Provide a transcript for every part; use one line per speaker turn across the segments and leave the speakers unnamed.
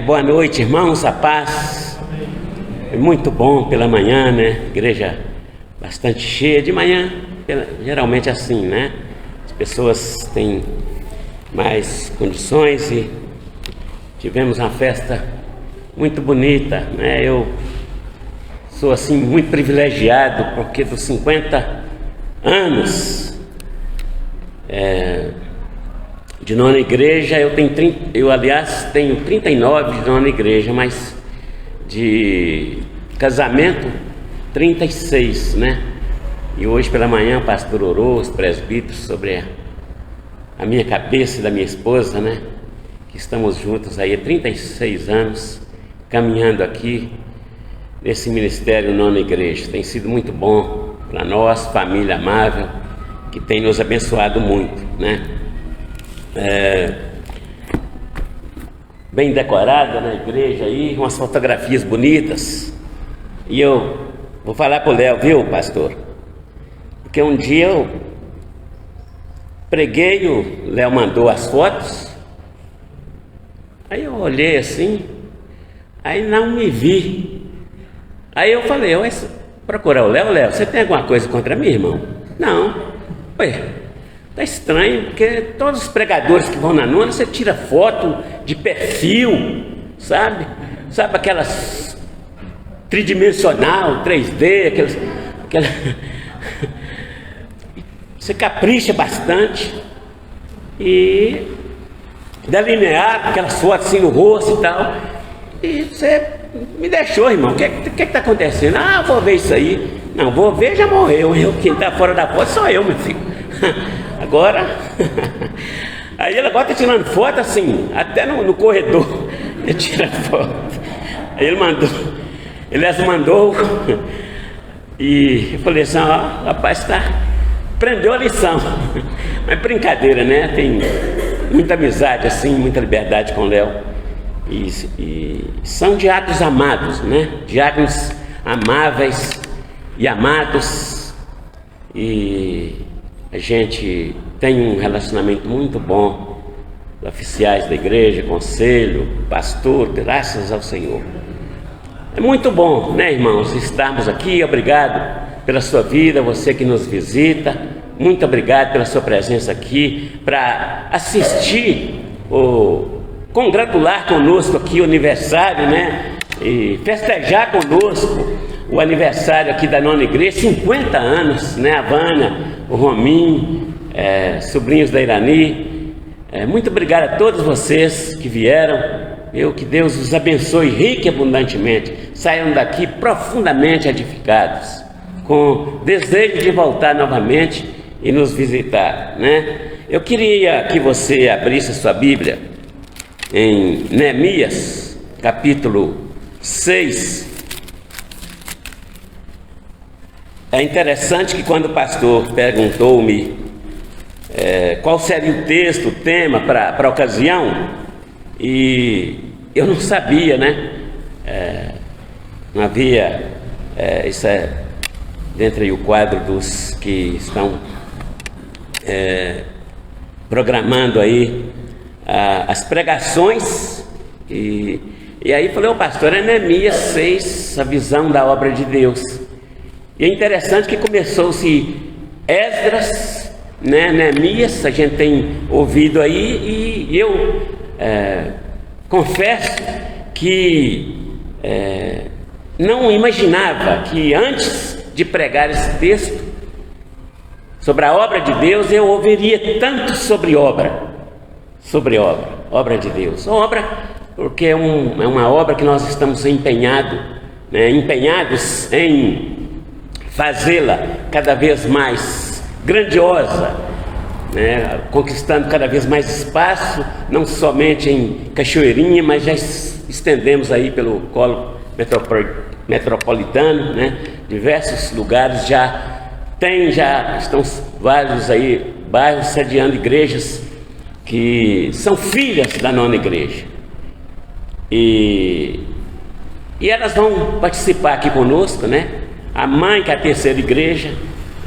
Boa noite, irmãos, a paz. É muito bom pela manhã, né? Igreja bastante cheia de manhã, geralmente assim, né? As pessoas têm mais condições e tivemos uma festa muito bonita, né? Eu sou assim muito privilegiado porque dos 50 anos de nona igreja, eu aliás tenho 39 de nona igreja, mas de casamento 36, né? E hoje pela manhã o pastor orou, os presbíteros, sobre a minha cabeça e da minha esposa, né? Que estamos juntos aí há 36 anos, caminhando aqui nesse ministério nona igreja. Tem sido muito bom para nós, família amável, que tem nos abençoado muito, né? Bem decorada na igreja aí, umas fotografias bonitas. E eu vou falar pro Léo, viu, pastor? Porque um dia eu preguei, o Léo mandou as fotos. Aí eu olhei assim, aí não me vi. Aí eu falei, eu vou procurar o Léo. Léo, você tem alguma coisa contra mim, irmão? Não. Ué, tá estranho, porque todos os pregadores que vão na nona, você tira foto de perfil, sabe? Sabe aquelas tridimensional, 3D, aquela... Você capricha bastante e delineado, aquelas fotos assim no rosto e tal. E você me deixou, irmão. O que está acontecendo? Ah, vou ver isso aí. Não, vou ver, já morreu. Quem está fora da foto sou eu, meu filho. Agora, aí ele agora está tirando foto assim, até no corredor, ele tira foto. Aí ele mandou, e eu falei assim, ó, rapaz, aprendeu a lição. Mas brincadeira, né? Tem muita amizade assim, muita liberdade com o Léo. E são diáconos amados, né? Diáconos amáveis e amados. E a gente tem um relacionamento muito bom, oficiais da igreja, conselho, pastor, graças ao Senhor. É muito bom, né, irmãos, estarmos aqui. Obrigado pela sua vida, você que nos visita. Muito obrigado pela sua presença aqui para assistir, congratular conosco aqui o aniversário, né? E festejar conosco o aniversário aqui da nona igreja, 50 anos, né? A Vânia, o Rominho, sobrinhos da Irani. Muito obrigado a todos vocês que vieram. Que Deus os abençoe rica e abundantemente. Saiam daqui profundamente edificados, com desejo de voltar novamente e nos visitar, né? Eu queria que você abrisse a sua Bíblia em Neemias, capítulo 6. É interessante que quando o pastor perguntou-me qual seria o texto, o tema para a ocasião, e eu não sabia, né? Não havia, isso é dentre o quadro dos que estão programando aí as pregações, e aí falei, pastor, é Neemias 6, a visão da obra de Deus. E é interessante que começou-se Esdras, né, Neemias, a gente tem ouvido aí, e eu confesso que não imaginava que antes de pregar esse texto sobre a obra de Deus, eu ouviria tanto sobre obra de Deus. Obra, porque é uma obra que nós estamos empenhados em fazê-la cada vez mais grandiosa, né? Conquistando cada vez mais espaço, não somente em Cachoeirinha, mas já estendemos aí pelo colo metropolitano, né? Diversos lugares já estão vários aí bairros sediando igrejas que são filhas da nona igreja, e elas vão participar aqui conosco, né? A mãe, que é a terceira igreja,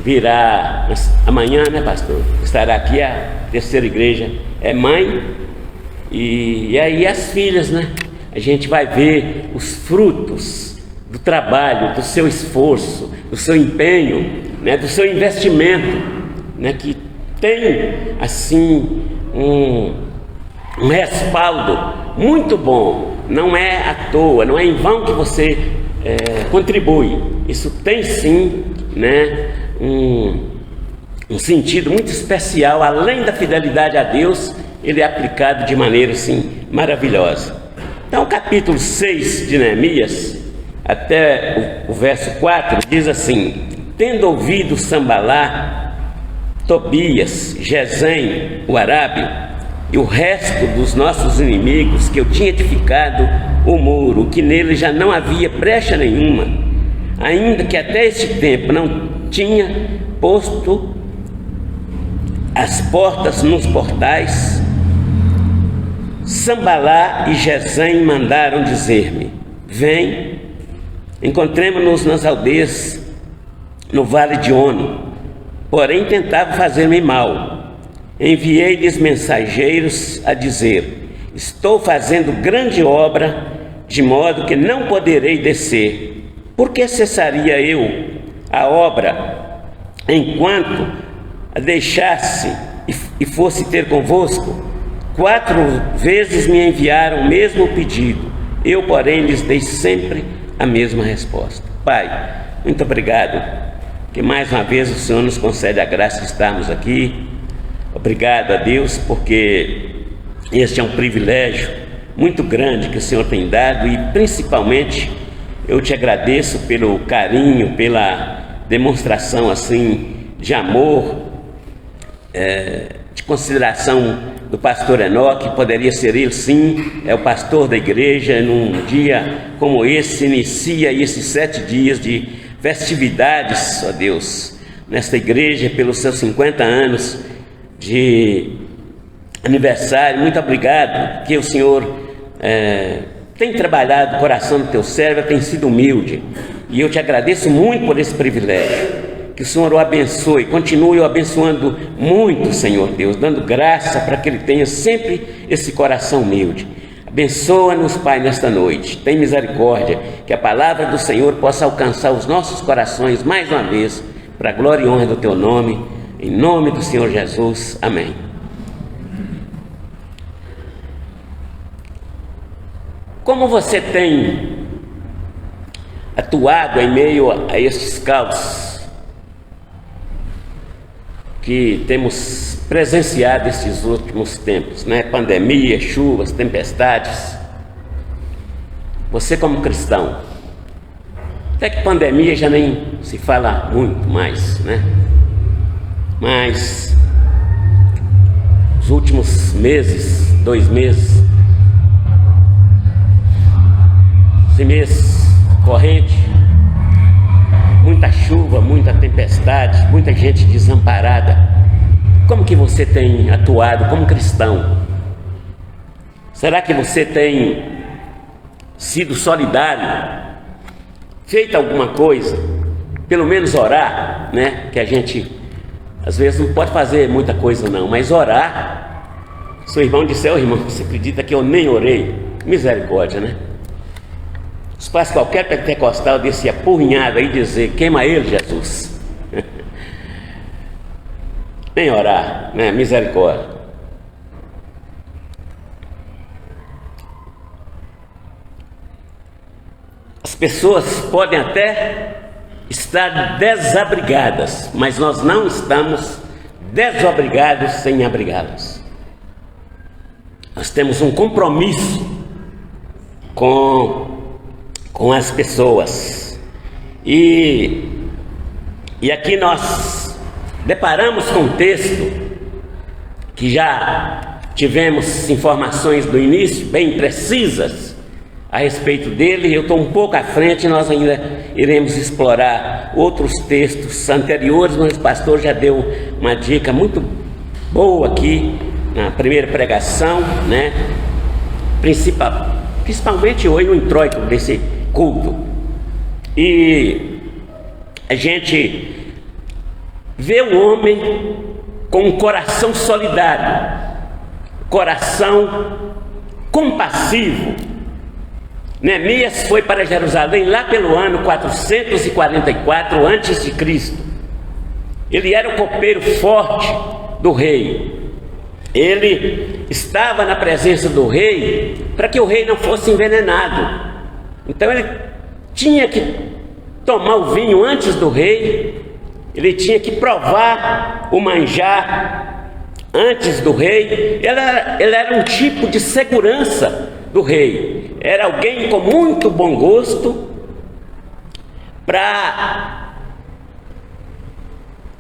virá amanhã, né, pastor? Estará aqui, a terceira igreja é mãe, e aí as filhas, né? a gente vai ver os frutos do trabalho, do seu esforço, do seu empenho, né, do seu investimento, né, que tem assim um respaldo muito bom. Não é à toa, não é em vão que você contribui. Isso tem sim, né, um sentido muito especial. Além da fidelidade a Deus, ele é aplicado de maneira assim maravilhosa. Então, o capítulo 6 de Neemias, até o verso 4, diz assim: tendo ouvido Sambalá, Tobias, Gesem, o arábio, e o resto dos nossos inimigos, que eu tinha edificado o muro, que nele já não havia brecha nenhuma, ainda que até este tempo não tinha posto as portas nos portais, Sambalá e Gesem mandaram dizer-me: vem, encontremo-nos nas aldeias no vale de Ono. Porém tentavam fazer-me mal. Enviei-lhes mensageiros a dizer: estou fazendo grande obra, de modo que não poderei descer. Por que cessaria eu a obra enquanto a deixasse e fosse ter convosco? 4 vezes me enviaram o mesmo pedido. Eu, porém, lhes dei sempre a mesma resposta. Pai, muito obrigado, que mais uma vez o Senhor nos concede a graça de estarmos aqui. Obrigado a Deus, porque este é um privilégio muito grande que o Senhor tem dado, e principalmente eu te agradeço pelo carinho, pela demonstração assim de amor, de consideração do pastor Enoque. Poderia ser ele, sim, é o pastor da igreja. Num dia como esse, inicia esses 7 dias de festividades, ó Deus, nesta igreja, pelos seus 50 anos de aniversário. Muito obrigado, que o Senhor tem trabalhado o coração do teu servo, tem sido humilde, e eu te agradeço muito por esse privilégio. Que o Senhor o abençoe, continue o abençoando muito, Senhor Deus, dando graça para que ele tenha sempre esse coração humilde. Abençoa-nos, Pai, nesta noite. Tem misericórdia, que a palavra do Senhor possa alcançar os nossos corações mais uma vez, para a glória e honra do teu nome, em nome do Senhor Jesus. Amém. Como você tem atuado em meio a estes caos que temos presenciado estes últimos tempos, né? Pandemia, chuvas, tempestades. Você como cristão, até que pandemia já nem se fala muito mais, né? Mas os últimos meses, 2 meses, esse mês corrente, muita chuva, muita tempestade, muita gente desamparada. Como que você tem atuado como cristão? Será que você tem sido solidário? Feito alguma coisa? Pelo menos orar, né? Que a gente às vezes não pode fazer muita coisa não, mas orar. Seu irmão disse: irmão, você acredita que eu nem orei? Misericórdia, né? Se faz qualquer pentecostal desse apurrinhado aí dizer: queima ele, Jesus. Nem orar, né? Misericórdia. As pessoas podem até estar desabrigadas, mas nós não estamos desobrigados sem abrigá-las. Nós temos um compromisso com as pessoas, e aqui nós deparamos com um texto que já tivemos informações do início bem precisas a respeito dele. Eu estou um pouco à frente, nós ainda iremos explorar outros textos anteriores, mas o pastor já deu uma dica muito boa aqui na primeira pregação, né? Principalmente hoje no introito desse culto. E a gente vê o homem com um coração solidário, coração compassivo, Neemias foi para Jerusalém lá pelo ano 444 a.C. Ele era o copeiro forte do rei. Ele estava na presença do rei para que o rei não fosse envenenado. Então ele tinha que tomar o vinho antes do rei, ele tinha que provar o manjar antes do rei. Ele era um tipo de segurança do rei. Era alguém com muito bom gosto para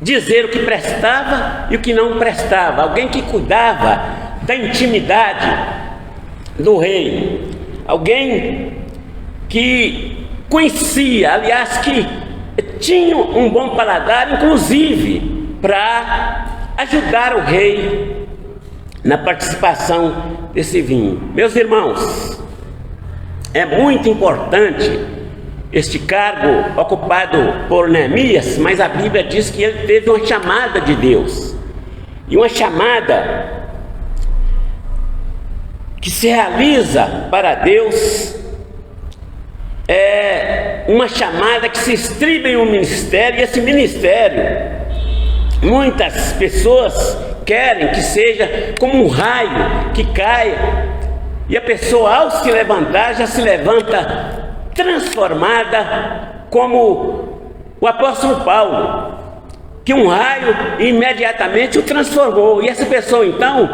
dizer o que prestava e o que não prestava. Alguém que cuidava da intimidade do rei. Alguém que conhecia, aliás, que tinha um bom paladar, inclusive para ajudar o rei na participação desse vinho. Meus irmãos, é muito importante este cargo ocupado por Neemias, mas a Bíblia diz que ele teve uma chamada de Deus, e uma chamada que se realiza para Deus é uma chamada que se estriba em um ministério, e esse ministério, muitas pessoas querem que seja como um raio que caia, e a pessoa, ao se levantar, já se levanta transformada, como o apóstolo Paulo, que um raio imediatamente o transformou. E essa pessoa, então,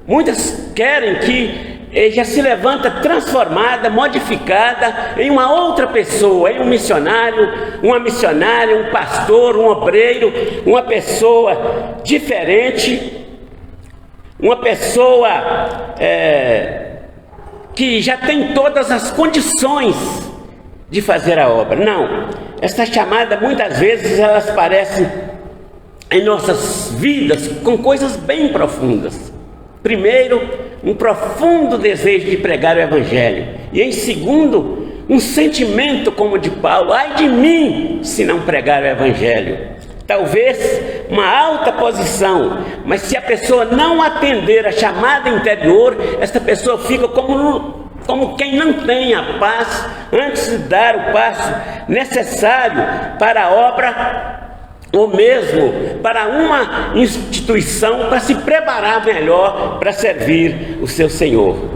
muitas querem que já se levanta transformada, modificada em uma outra pessoa, em um missionário, uma missionária, um pastor, um obreiro, uma pessoa diferente, uma pessoa que já tem todas as condições de fazer a obra. Não, essa chamada muitas vezes elas parecem em nossas vidas com coisas bem profundas. Primeiro, um profundo desejo de pregar o Evangelho, e em segundo, um sentimento como o de Paulo: ai de mim se não pregar o Evangelho. Talvez uma alta posição, mas se a pessoa não atender a chamada interior, essa pessoa fica como quem não tem a paz antes de dar o passo necessário para a obra, ou mesmo para uma instituição, para se preparar melhor para servir o seu Senhor.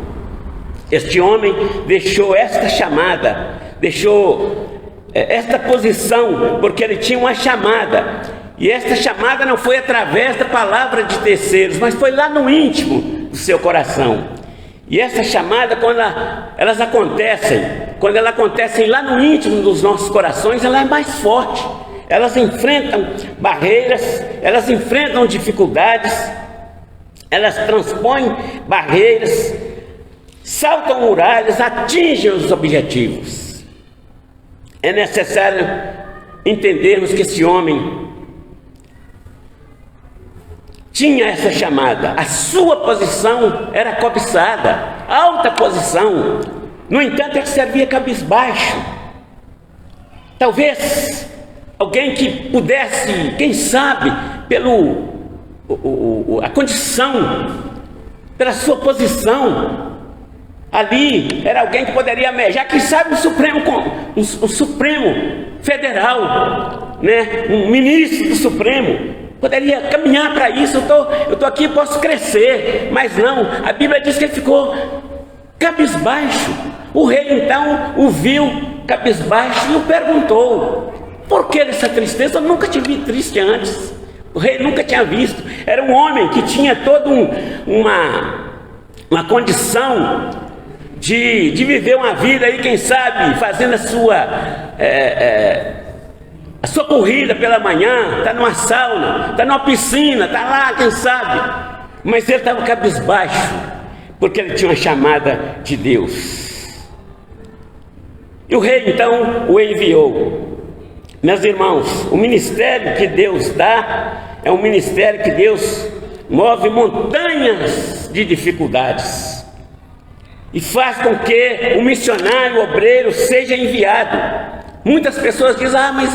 Este homem deixou esta chamada, deixou esta posição, porque ele tinha uma chamada, e esta chamada não foi através da palavra de terceiros, mas foi lá no íntimo do seu coração. E essa chamada, quando elas acontecem lá no íntimo dos nossos corações, ela é mais forte. Elas enfrentam barreiras, elas enfrentam dificuldades, elas transpõem barreiras, saltam muralhas, atingem os objetivos. É necessário entendermos que esse homem tinha essa chamada. A sua posição era cobiçada, alta posição. No entanto, ele servia cabisbaixo. Talvez alguém que pudesse, quem sabe, a condição, pela sua posição ali, era alguém que poderia almejar, quem sabe, o Supremo Federal, né? Um ministro do Supremo poderia caminhar para isso. Eu estou aqui, posso crescer, mas não. A Bíblia diz que ele ficou cabisbaixo. O rei então o viu cabisbaixo e o perguntou: por que essa tristeza? Eu nunca te vi triste antes. O rei nunca tinha visto. Era um homem que tinha toda uma condição de viver uma vida aí, quem sabe, fazendo a sua corrida pela manhã, está numa sauna, está numa piscina, está lá, quem sabe. Mas ele estava cabisbaixo, porque ele tinha uma chamada de Deus. E o rei então o enviou. Meus irmãos, o ministério que Deus dá é um ministério que Deus move montanhas de dificuldades e faz com que o missionário, o obreiro, seja enviado. Muitas pessoas dizem: mas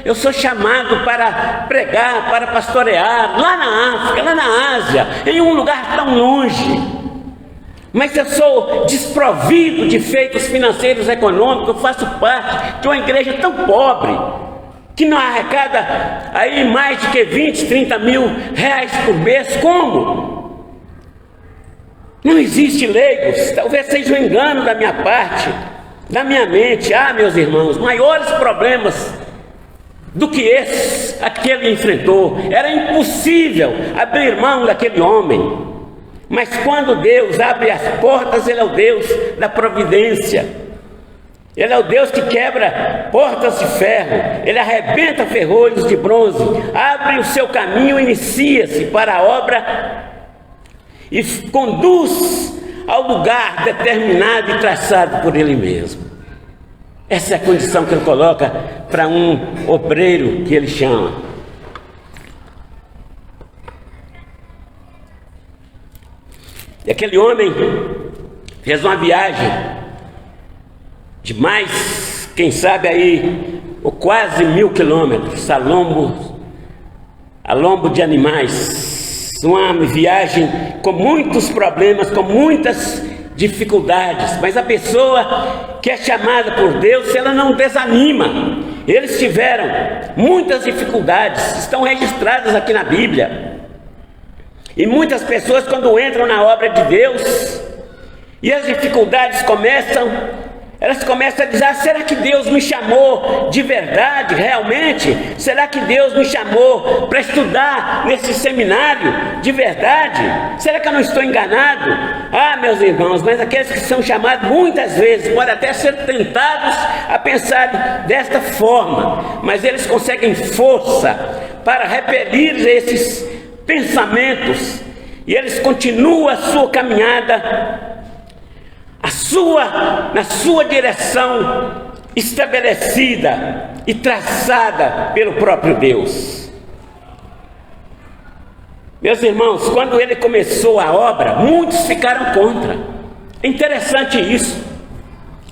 eu sou chamado para pregar, para pastorear lá na África, lá na Ásia, em um lugar tão longe. Mas eu sou desprovido de feitos financeiros econômicos, eu faço parte de uma igreja tão pobre, que não arrecada aí mais de que 20, 30 mil reais por mês. Como? Não existe leigos. Talvez seja um engano da minha parte, da minha mente. Meus irmãos, maiores problemas do que esse, aquele enfrentou. Era impossível abrir mão daquele homem. Mas quando Deus abre as portas, Ele é o Deus da providência. Ele é o Deus que quebra portas de ferro, Ele arrebenta ferrolhos de bronze, abre o seu caminho, inicia-se para a obra e conduz ao lugar determinado e traçado por Ele mesmo. Essa é a condição que Ele coloca para um obreiro que Ele chama. E aquele homem fez uma viagem de mais, quem sabe aí, quase 1000 quilômetros, a lombo de animais. Uma viagem com muitos problemas, com muitas dificuldades. Mas a pessoa que é chamada por Deus, ela não desanima. Eles tiveram muitas dificuldades, estão registradas aqui na Bíblia. E muitas pessoas, quando entram na obra de Deus, e as dificuldades elas começam a dizer: será que Deus me chamou de verdade, realmente? Será que Deus me chamou para estudar nesse seminário de verdade? Será que eu não estou enganado? Meus irmãos, mas aqueles que são chamados muitas vezes podem até ser tentados a pensar desta forma, mas eles conseguem força para repelir esses pensamentos, e eles continuam a sua caminhada, na sua direção estabelecida e traçada pelo próprio Deus. Meus irmãos, quando ele começou a obra, muitos ficaram contra. É interessante isso.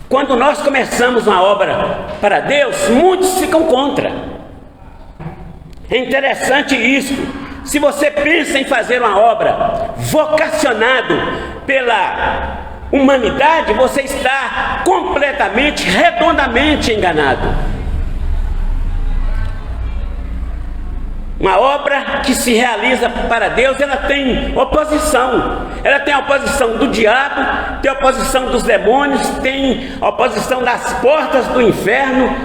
Quando nós começamos uma obra para Deus, muitos ficam contra. É interessante isso. Se você pensa em fazer uma obra vocacionado pela humanidade, você está completamente, redondamente enganado. Uma obra que se realiza para Deus, ela tem oposição. Ela tem a oposição do diabo, tem a oposição dos demônios, tem a oposição das portas do inferno,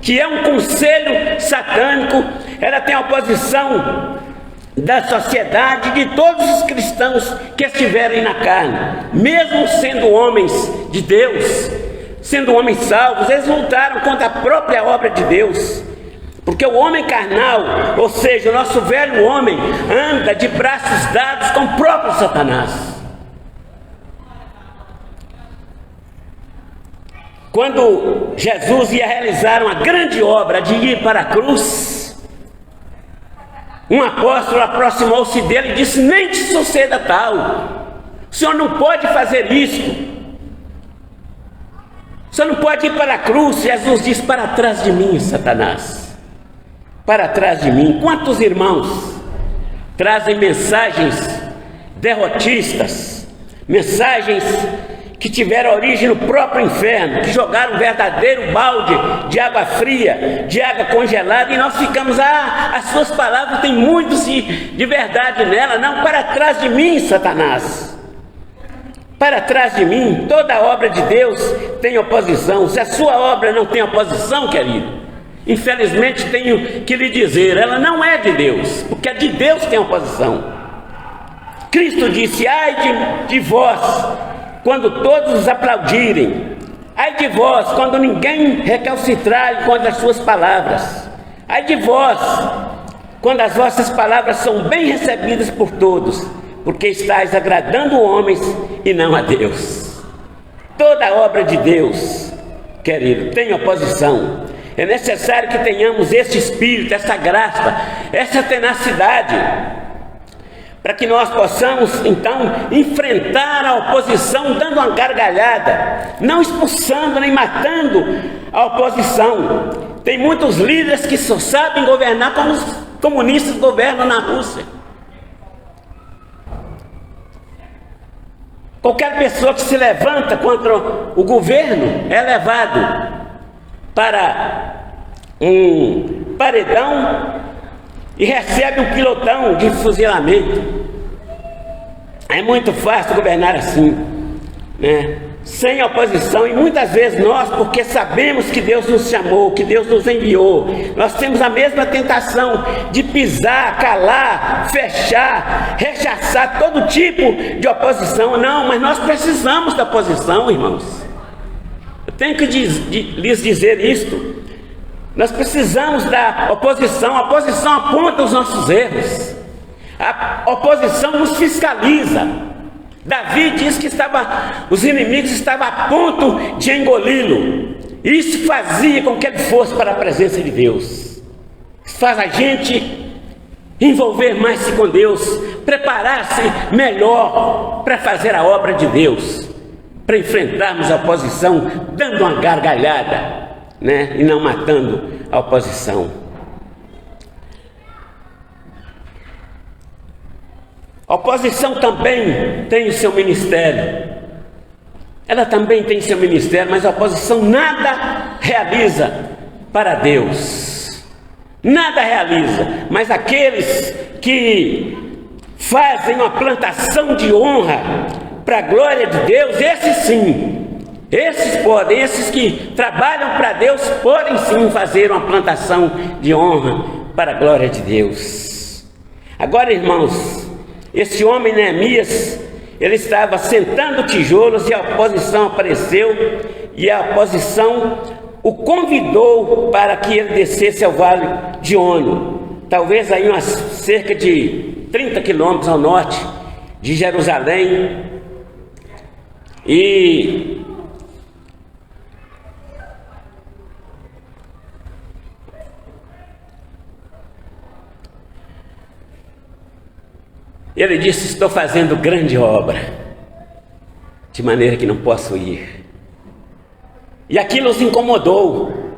que é um conselho satânico. Ela tem a oposição da sociedade, de todos os cristãos que estiverem na carne. Mesmo sendo homens de Deus, sendo homens salvos, eles lutaram contra a própria obra de Deus. Porque o homem carnal, ou seja, o nosso velho homem, anda de braços dados com o próprio Satanás. Quando Jesus ia realizar uma grande obra de ir para a cruz, um apóstolo aproximou-se dele e disse: nem te suceda tal, o senhor não pode fazer isso, o senhor não pode ir para a cruz. Jesus disse: para trás de mim, Satanás, para trás de mim. Quantos irmãos trazem mensagens derrotistas, mensagens que tiveram origem no próprio inferno, que jogaram um verdadeiro balde de água fria, de água congelada, e nós ficamos: as suas palavras têm muito de verdade nela. Não, para trás de mim, Satanás, para trás de mim. Toda obra de Deus tem oposição. Se a sua obra não tem oposição, querido, infelizmente tenho que lhe dizer, ela não é de Deus, porque a de Deus tem oposição. Cristo disse: ai de vós, quando todos os aplaudirem. Ai de vós, quando ninguém recalcitrar contra as suas palavras. Ai de vós, quando as vossas palavras são bem recebidas por todos, porque estáis agradando homens e não a Deus. Toda obra de Deus, querido, tem oposição. É necessário que tenhamos esse espírito, essa graça, essa tenacidade, para que nós possamos então enfrentar a oposição dando uma gargalhada, não expulsando nem matando a oposição. Tem muitos líderes que só sabem governar como os comunistas governam na Rússia. Qualquer pessoa que se levanta contra o governo é levado para um paredão e recebe um pilotão de fuzilamento. É muito fácil governar assim, né? Sem oposição, e muitas vezes nós, porque sabemos que Deus nos chamou, que Deus nos enviou, nós temos a mesma tentação de pisar, calar, fechar, rechaçar todo tipo de oposição. Não, mas nós precisamos da oposição, irmãos. Eu tenho que lhes dizer isto. Nós precisamos da oposição. A oposição aponta os nossos erros, a oposição nos fiscaliza. Davi diz que os inimigos estavam a ponto de engoli-lo. Isso fazia com que ele fosse para a presença de Deus. Isso faz a gente envolver mais-se com Deus, preparar-se melhor para fazer a obra de Deus, para enfrentarmos a oposição dando uma gargalhada, né? E não matando a oposição. A oposição também tem o seu ministério. Ela também tem seu ministério, mas a oposição nada realiza para Deus. Nada realiza, mas aqueles que fazem uma plantação de honra para a glória de Deus, esses sim, esses podem, esses que trabalham para Deus, podem sim fazer uma plantação de honra para a glória de Deus. Agora, irmãos, esse homem Neemias, ele estava sentando tijolos e a oposição apareceu, e a oposição o convidou para que ele descesse ao vale de Ono, talvez aí umas cerca de 30 quilômetros ao norte de Jerusalém. E ele disse: estou fazendo grande obra, de maneira que não posso ir. E aquilo os incomodou,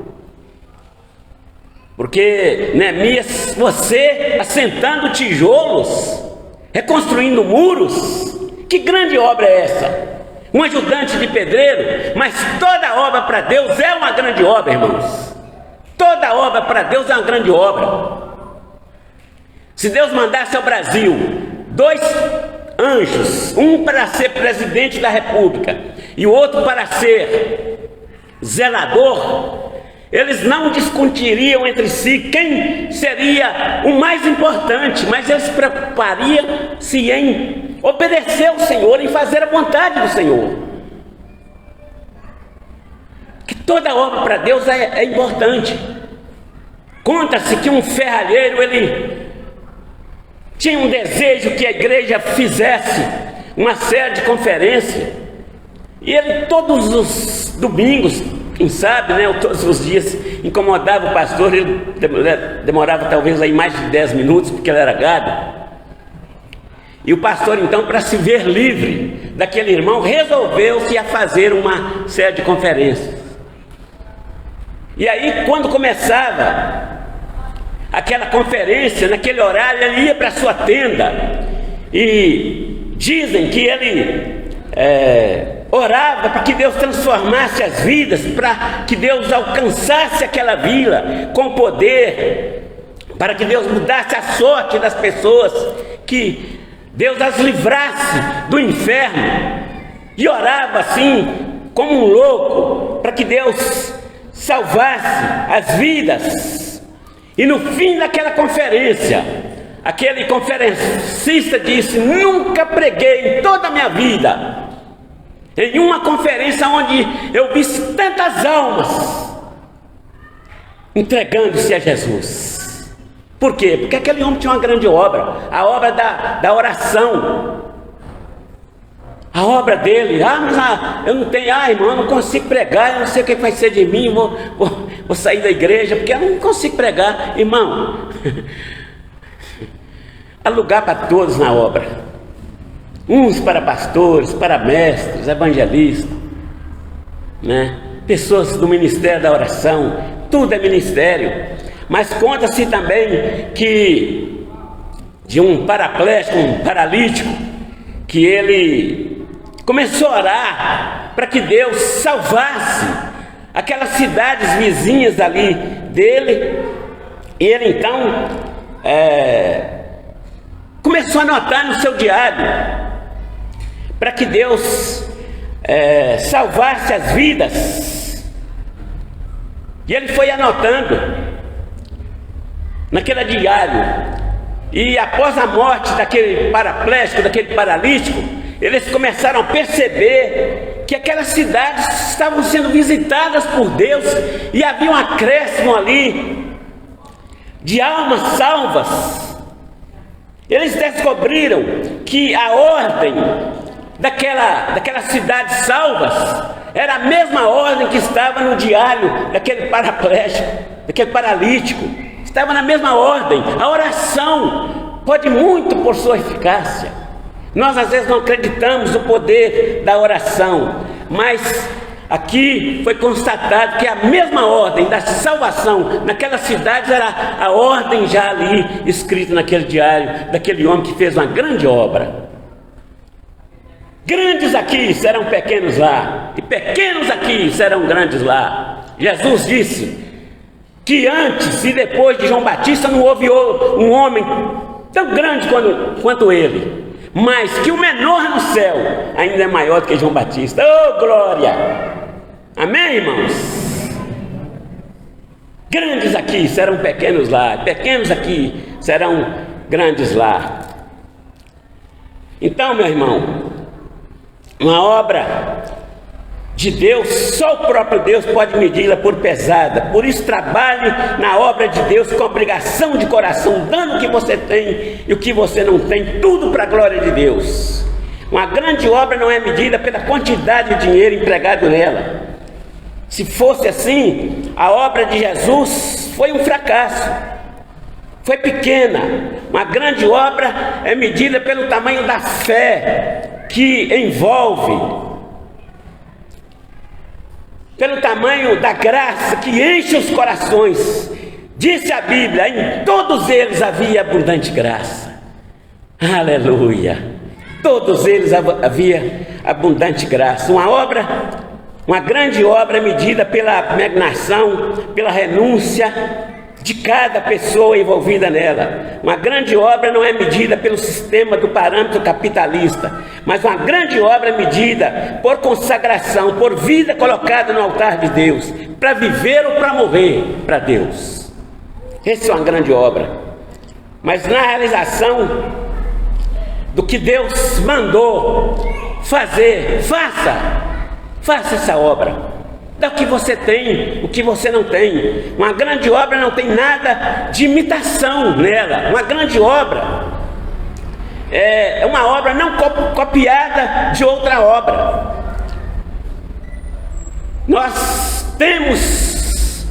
porque Neemias, você assentando tijolos, reconstruindo muros, que grande obra é essa? Um ajudante de pedreiro? Mas toda obra para Deus é uma grande obra, irmãos. Toda obra para Deus é uma grande obra. Se Deus mandasse ao Brasil 2 anjos, um para ser presidente da república e o outro para ser zelador, eles não discutiriam entre si quem seria o mais importante, mas eles se preocupariam-se em obedecer ao Senhor, em fazer a vontade do Senhor. Que toda obra para Deus é importante. Conta-se que um ferralheiro, ele tinha um desejo que a igreja fizesse uma série de conferências, e ele todos os domingos, quem sabe, né, ou todos os dias, incomodava o pastor. Ele demorava talvez aí mais de 10 minutos, porque ele era gado. E o pastor então, para se ver livre daquele irmão, resolveu-se a fazer uma série de conferências. E aí, quando começava aquela conferência, naquele horário, ele ia para a sua tenda, e dizem que ele orava para que Deus transformasse as vidas, para que Deus alcançasse aquela vila com poder, para que Deus mudasse a sorte das pessoas, que Deus as livrasse do inferno. E orava assim, como um louco, para que Deus salvasse as vidas. E no fim daquela conferência, aquele conferencista disse: nunca preguei em toda a minha vida em uma conferência onde eu vi tantas almas entregando-se a Jesus. Por quê? Porque aquele homem tinha uma grande obra, a obra da oração. A obra dele: mas eu não tenho, irmão, eu não consigo pregar, eu não sei o que vai ser de mim, vou sair da igreja, porque eu não consigo pregar. Irmão, há lugar para todos na obra. Uns para pastores, para mestres, evangelistas, né? Pessoas do ministério da oração, tudo é ministério. Mas conta-se também que de um paraplégico, um paralítico, que ele começou a orar para que Deus salvasse aquelas cidades vizinhas ali dele. E ele então começou a anotar no seu diário para que Deus salvasse as vidas. E ele foi anotando naquele diário. E após a morte daquele paraplégico, daquele paralítico, eles começaram a perceber que aquelas cidades estavam sendo visitadas por Deus, e havia um acréscimo ali de almas salvas. Eles descobriram que a ordem daquelas cidades salvas era a mesma ordem que estava no diário daquele paraplégico, daquele paralítico. Estava na mesma ordem. A oração pode muito por sua eficácia. Nós às vezes não acreditamos no poder da oração, mas aqui foi constatado que a mesma ordem da salvação naquelas cidades era a ordem já ali escrita naquele diário daquele homem que fez uma grande obra. Grandes aqui serão pequenos lá, e pequenos aqui serão grandes lá. Jesus disse que antes e depois de João Batista não houve um homem tão grande quanto ele, mas que o menor no céu ainda é maior do que João Batista. Oh, glória! Amém, irmãos? Grandes aqui serão pequenos lá, pequenos aqui serão grandes lá. Então, meu irmão, uma obra de Deus, só o próprio Deus pode medi-la por pesada. Por isso trabalhe na obra de Deus com obrigação de coração, dando o que você tem e o que você não tem, tudo para a glória de Deus. Uma grande obra não é medida pela quantidade de dinheiro empregado nela. Se fosse assim, a obra de Jesus foi um fracasso, foi pequena. Uma grande obra é medida pelo tamanho da fé que envolve, pelo tamanho da graça que enche os corações. Disse a Bíblia: em todos eles havia abundante graça. Aleluia! Todos eles havia abundante graça. Uma grande obra medida pela abnegação, pela renúncia de cada pessoa envolvida nela. Uma grande obra não é medida pelo sistema do parâmetro capitalista, mas uma grande obra é medida por consagração, por vida colocada no altar de Deus, para viver ou para morrer para Deus. Essa é uma grande obra. Mas na realização do que Deus mandou fazer, faça essa obra. Dá o que você tem, o que você não tem. Uma grande obra não tem nada de imitação nela. Uma grande obra é uma obra não copiada de outra obra. Nós temos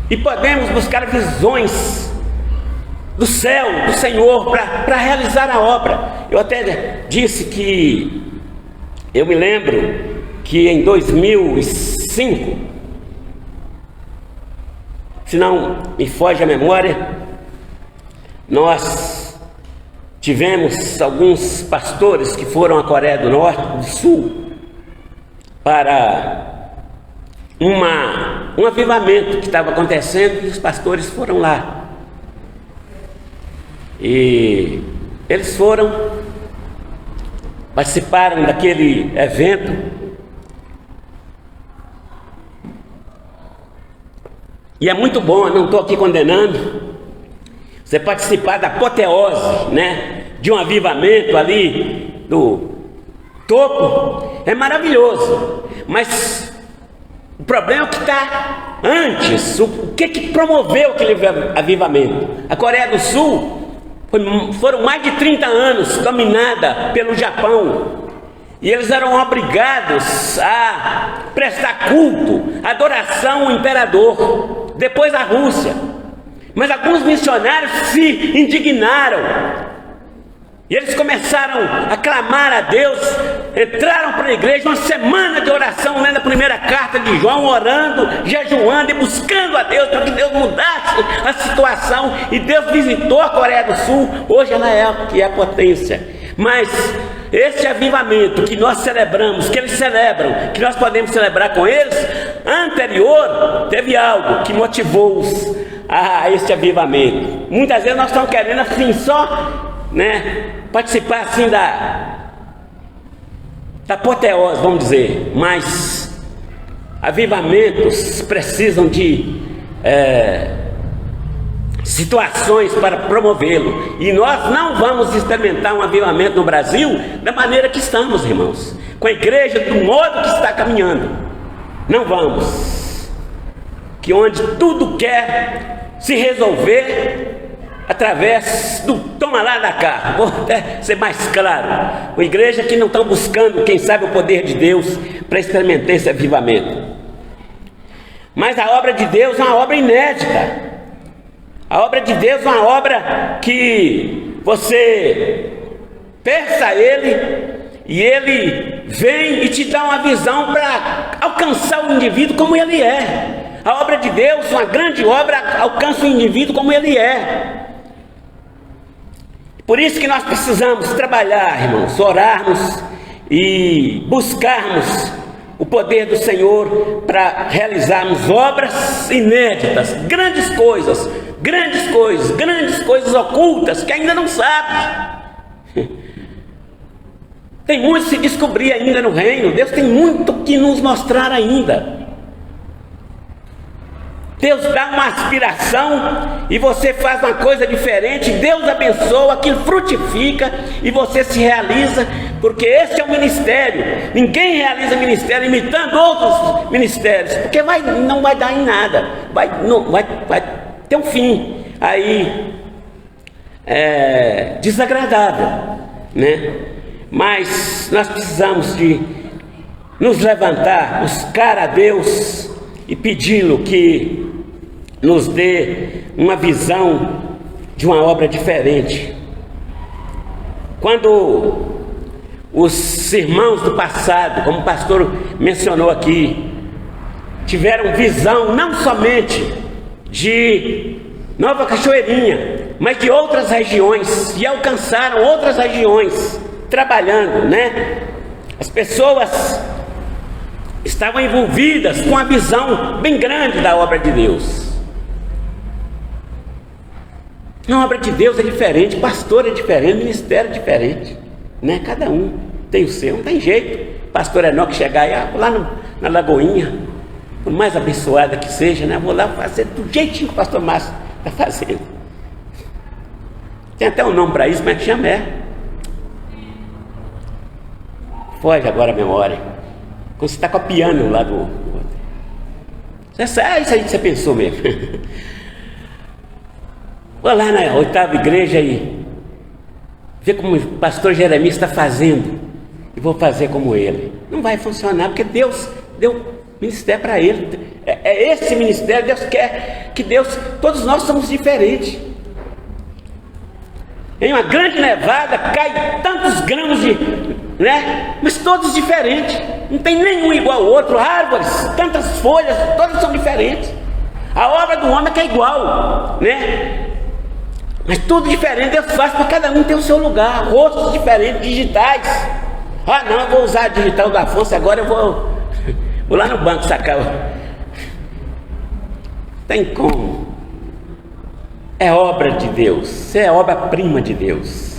e podemos buscar visões do céu, do Senhor, para realizar a obra. Eu até disse que eu me lembro que em 2005, se não me foge a memória, nós tivemos alguns pastores que foram à Coreia do Norte, do Sul, para um avivamento que estava acontecendo, e os pastores foram lá. E eles participaram daquele evento. E é muito bom, eu não estou aqui condenando. Você participar da apoteose, de um avivamento ali do topo, é maravilhoso. Mas o problema é o que está antes. O que promoveu aquele avivamento? A Coreia do Sul foram mais de 30 anos dominada pelo Japão. E eles eram obrigados a prestar culto, adoração ao imperador. Depois a Rússia. Mas alguns missionários se indignaram. E eles começaram a clamar a Deus. Entraram para a igreja, uma semana de oração, lendo a primeira carta de João, orando, jejuando e buscando a Deus para que Deus mudasse a situação. E Deus visitou a Coreia do Sul. Hoje ela é a potência. Mas este avivamento que nós celebramos, que eles celebram, que nós podemos celebrar com eles, anterior, teve algo que motivou-os a este avivamento. Muitas vezes nós estamos querendo assim só, né, participar assim da apoteose, vamos dizer, mas avivamentos precisam de situações para promovê-lo, e nós não vamos experimentar um avivamento no Brasil da maneira que estamos, irmãos, com a igreja do modo que está caminhando. Não vamos, que onde tudo quer se resolver através do toma lá da cá. Vou até ser mais claro, uma igreja que não estão buscando, quem sabe, o poder de Deus para experimentar esse avivamento. Mas a obra de Deus é uma obra inédita. A obra de Deus é uma obra que você peça a Ele, e Ele vem e te dá uma visão para alcançar o indivíduo como ele é. A obra de Deus, uma grande obra, alcança o indivíduo como ele é. Por isso que nós precisamos trabalhar, irmãos, orarmos e buscarmos o poder do Senhor para realizarmos obras inéditas, grandes coisas ocultas que ainda não sabe. Tem muito a se descobrir ainda no reino. Deus tem muito que nos mostrar ainda. Deus dá uma aspiração e você faz uma coisa diferente, Deus abençoa, aquilo frutifica e você se realiza, porque esse é o ministério. Ninguém realiza ministério imitando outros ministérios, porque não vai dar em nada, vai ter um fim aí desagradável, né? Mas nós precisamos de nos levantar, buscar a Deus e pedi-lo que nos dê uma visão de uma obra diferente. Quando os irmãos do passado, como o pastor mencionou aqui, tiveram visão não somente de Nova Cachoeirinha, mas de outras regiões, e alcançaram outras regiões trabalhando, né? As pessoas estavam envolvidas com uma visão bem grande da obra de Deus. A obra de Deus é diferente, pastor é diferente, ministério é diferente, né? Cada um tem o seu, não tem jeito. Pastor Enoque chegar aí, lá na Lagoinha, por mais abençoada que seja, né? Vou lá fazer do jeitinho que o pastor Márcio está fazendo. Tem até um nome para isso, mas que chama foge agora a memória. Quando você está copiando lá do isso aí você pensou mesmo. Vou lá na 8ª igreja e ver como o pastor Jeremias está fazendo, e vou fazer como ele. Não vai funcionar, porque Deus deu ministério para ele. É esse ministério. Deus quer que todos nós somos diferentes. Em uma grande nevada cai tantos grãos né? Mas todos diferentes, não tem nenhum igual ao outro. Árvores, tantas folhas, todas são diferentes. A obra do homem é que é igual, né? Mas tudo diferente. Deus faz para cada um ter o seu lugar, rostos diferentes, digitais. Não, eu vou usar a digital do Afonso, agora eu vou lá no banco sacar. Tem como? É obra de Deus, é obra-prima de Deus.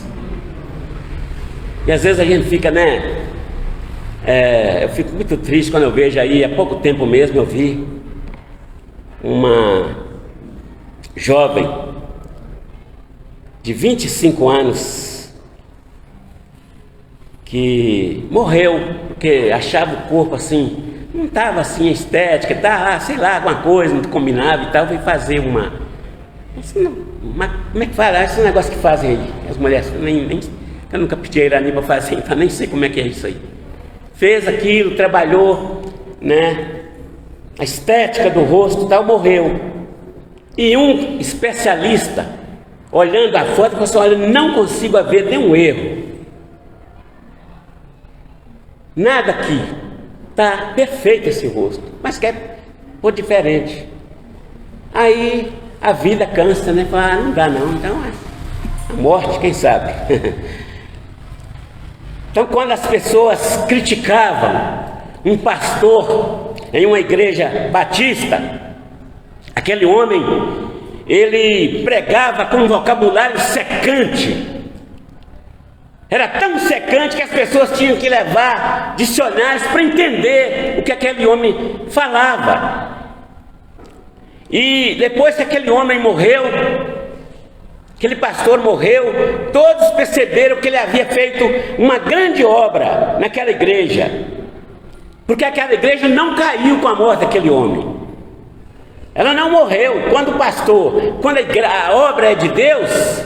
E às vezes a gente fica, né? Eu fico muito triste quando eu vejo aí, há pouco tempo mesmo eu vi uma jovem de 25 anos que morreu porque achava o corpo assim, não estava assim estética, sei lá, alguma coisa, não combinava e tal, veio fazer como é que fala? Esse negócio que fazem aí, as mulheres, eu nunca pedi a Irani para fazer, então nem sei como é que é isso aí. Fez aquilo, trabalhou, né? A estética do rosto e tal, morreu. E um especialista, olhando a foto, falou assim: olha, não consigo ver nenhum erro. Nada aqui. Está perfeito esse rosto, mas quer pôr diferente. Aí a vida cansa, né? Fala, não dá não, então a morte, quem sabe? Então, quando as pessoas criticavam um pastor em uma igreja batista, aquele homem, ele pregava com um vocabulário secante. Era tão secante que as pessoas tinham que levar dicionários para entender o que aquele homem falava. E depois que aquele homem morreu, aquele pastor morreu, todos perceberam que ele havia feito uma grande obra naquela igreja, porque aquela igreja não caiu com a morte daquele homem. Ela não morreu. Quando a obra é de Deus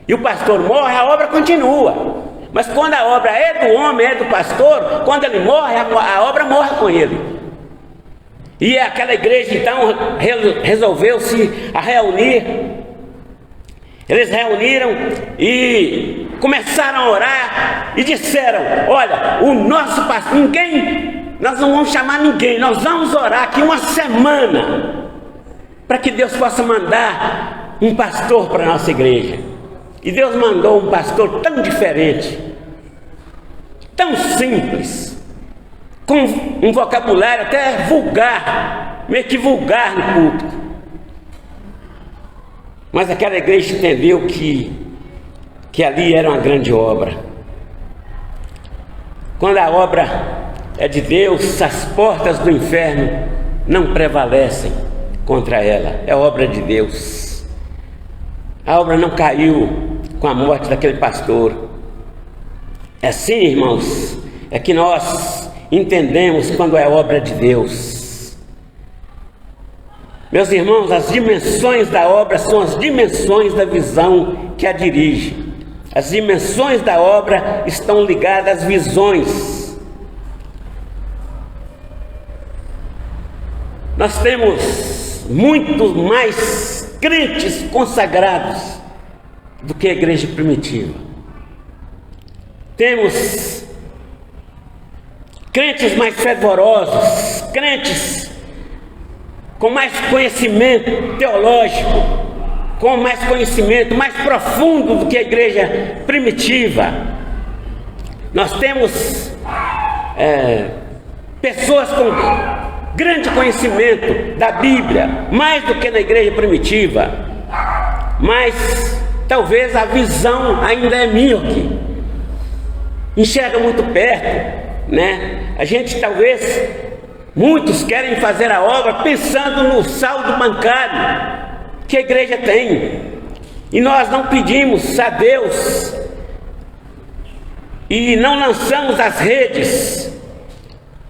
e o pastor morre, a obra continua. Mas quando a obra é do homem, é do pastor, quando ele morre, a obra morre com ele. E aquela igreja então resolveu-se a reunir. Eles reuniram e começaram a orar e disseram: olha, o nosso pastor, nós não vamos chamar ninguém, nós vamos orar aqui uma semana para que Deus possa mandar um pastor para a nossa igreja. E Deus mandou um pastor tão diferente, tão simples, com um vocabulário até vulgar, meio que vulgar no púlpito. Mas aquela igreja entendeu que ali era uma grande obra. Quando a obra é de Deus, as portas do inferno não prevalecem contra ela. É obra de Deus. A obra não caiu com a morte daquele pastor. É assim, irmãos, é que nós entendemos quando é obra de Deus. Meus irmãos, as dimensões da obra são as dimensões da visão que a dirige. As dimensões da obra estão ligadas às visões. Nós temos muito mais crentes consagrados do que a igreja primitiva. Temos crentes mais fervorosos, crentes com mais conhecimento teológico, com mais conhecimento mais profundo do que a igreja primitiva. Nós temos pessoas com grande conhecimento da Bíblia, mais do que na igreja primitiva, mas talvez a visão ainda é míope, enxerga muito perto, né? A gente muitos querem fazer a obra pensando no saldo bancário que a igreja tem, e nós não pedimos a Deus e não lançamos as redes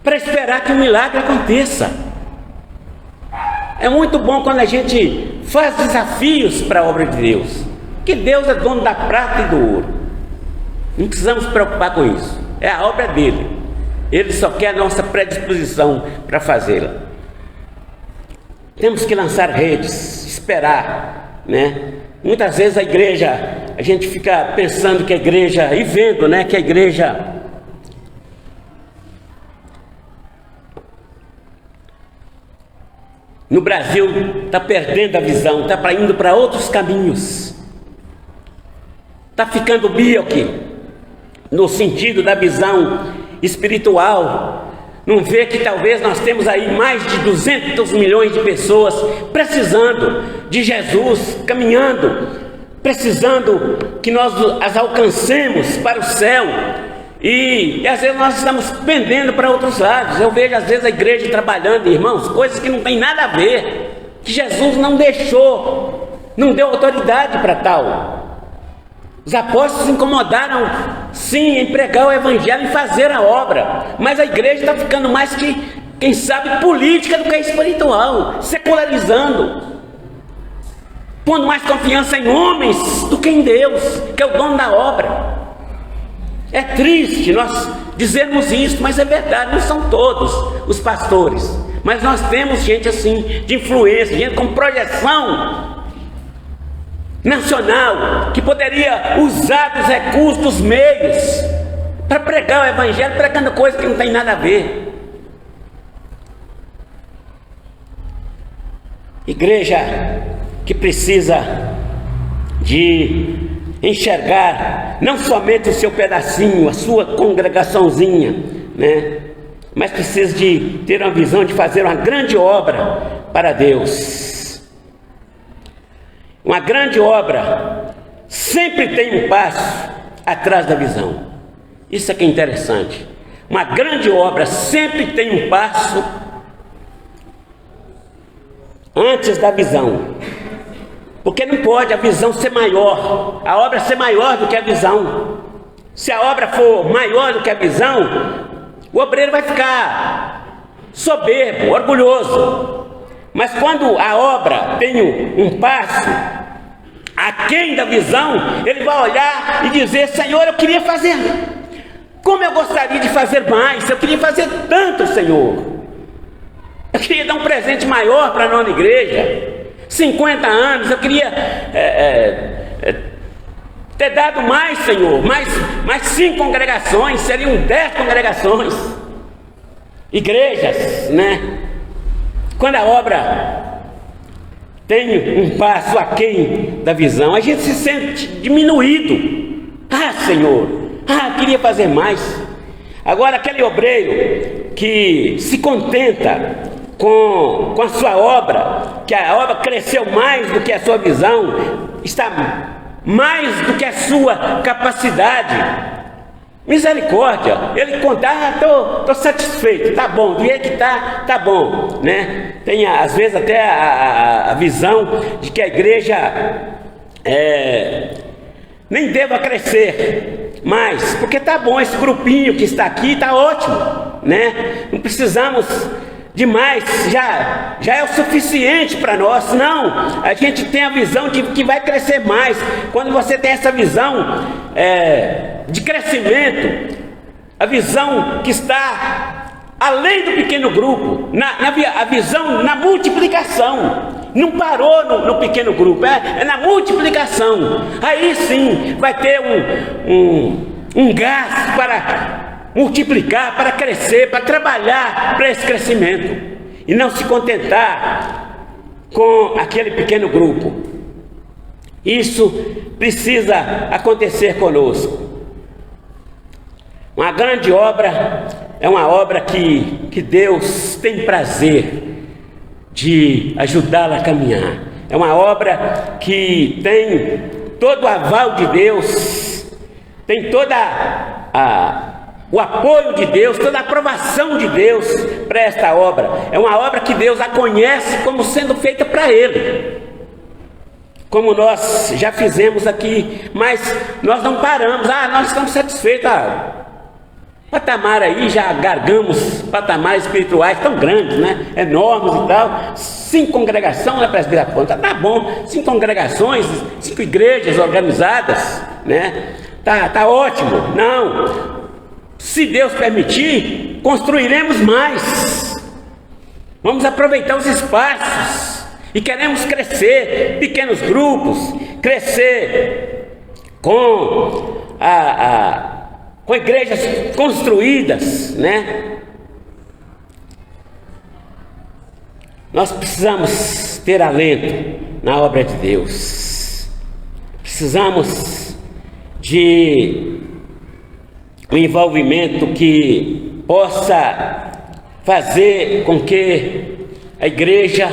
para esperar que o milagre aconteça. É muito bom quando a gente faz desafios para a obra de Deus, que Deus é dono da prata e do ouro. Não precisamos nos preocupar com isso, é a obra dele. Ele só quer a nossa predisposição para fazê-la. Temos que lançar redes, esperar, né? Muitas vezes a gente fica pensando que a igreja, e vendo, né, que a igreja no Brasil está perdendo a visão, está indo para outros caminhos, está ficando míope no sentido da visão espiritual. Não vê que talvez nós temos aí mais de 200 milhões de pessoas precisando de Jesus, caminhando, precisando que nós as alcancemos para o céu, e às vezes nós estamos pendendo para outros lados. Eu vejo às vezes a igreja trabalhando, irmãos, coisas que não tem nada a ver, que Jesus não deixou, não deu autoridade para tal. Os apóstolos se incomodaram sim em pregar o evangelho e fazer a obra, mas a igreja está ficando mais que, quem sabe, política do que espiritual, secularizando, pondo mais confiança em homens do que em Deus, que é o dono da obra. É triste nós dizermos isso, mas é verdade, não são todos os pastores, mas nós temos gente assim, de influência, gente com projeção nacional, que poderia usar dos recursos, dos meios, para pregar o evangelho, pregando coisas que não tem nada a ver. Igreja que precisa de enxergar não somente o seu pedacinho, a sua congregaçãozinha, né? Mas precisa de ter uma visão de fazer uma grande obra para Deus. Uma grande obra sempre tem um passo atrás da visão. Isso é que é interessante. Uma grande obra sempre tem um passo antes da visão. Porque não pode a visão ser maior, a obra ser maior do que a visão. Se a obra for maior do que a visão, o obreiro vai ficar soberbo, orgulhoso. Mas quando a obra tem um passo aquém da visão, ele vai olhar e dizer: Senhor, eu queria fazer, como eu gostaria de fazer mais, eu queria fazer tanto, Senhor. Eu queria dar um presente maior para a nona igreja. 50 anos, eu queria ter dado mais, Senhor, mais 5 congregações, seriam 10 congregações, igrejas, né? Quando a obra tem um passo aquém da visão, a gente se sente diminuído. Ah, Senhor, eu queria fazer mais. Agora, aquele obreiro que se contenta com a sua obra, que a obra cresceu mais do que a sua visão, está mais do que a sua capacidade, misericórdia, ele conta: estou satisfeito, tá bom, do jeito que tá bom, né? Tem às vezes até a visão de que a igreja nem deva crescer mais, porque tá bom, esse grupinho que está aqui tá ótimo, né? Não precisamos demais, já é o suficiente para nós. Não, a gente tem a visão de que vai crescer mais. Quando você tem essa visão de crescimento, a visão que está além do pequeno grupo, a visão na multiplicação, não parou no pequeno grupo, é na multiplicação. Aí sim vai ter um gás para multiplicar, para crescer, para trabalhar para esse crescimento, e não se contentar com aquele pequeno grupo. Isso precisa acontecer conosco. Uma grande obra é uma obra que Deus tem prazer de ajudá-la a caminhar. É uma obra que tem todo o aval de Deus, tem toda o apoio de Deus, toda a aprovação de Deus para esta obra. É uma obra que Deus a conhece como sendo feita para Ele, como nós já fizemos aqui, mas nós não paramos. Nós estamos satisfeitos. Patamar aí, já gargamos patamares espirituais tão grandes, né? Enormes e tal. 5 congregações na Presbiteriana, tá bom, 5 congregações, 5 igrejas organizadas, né? Tá ótimo. Não, se Deus permitir, construiremos mais. Vamos aproveitar os espaços e queremos crescer, pequenos grupos, crescer com igrejas construídas, né? Nós precisamos ter alento na obra de Deus. Precisamos de um envolvimento que possa fazer com que a igreja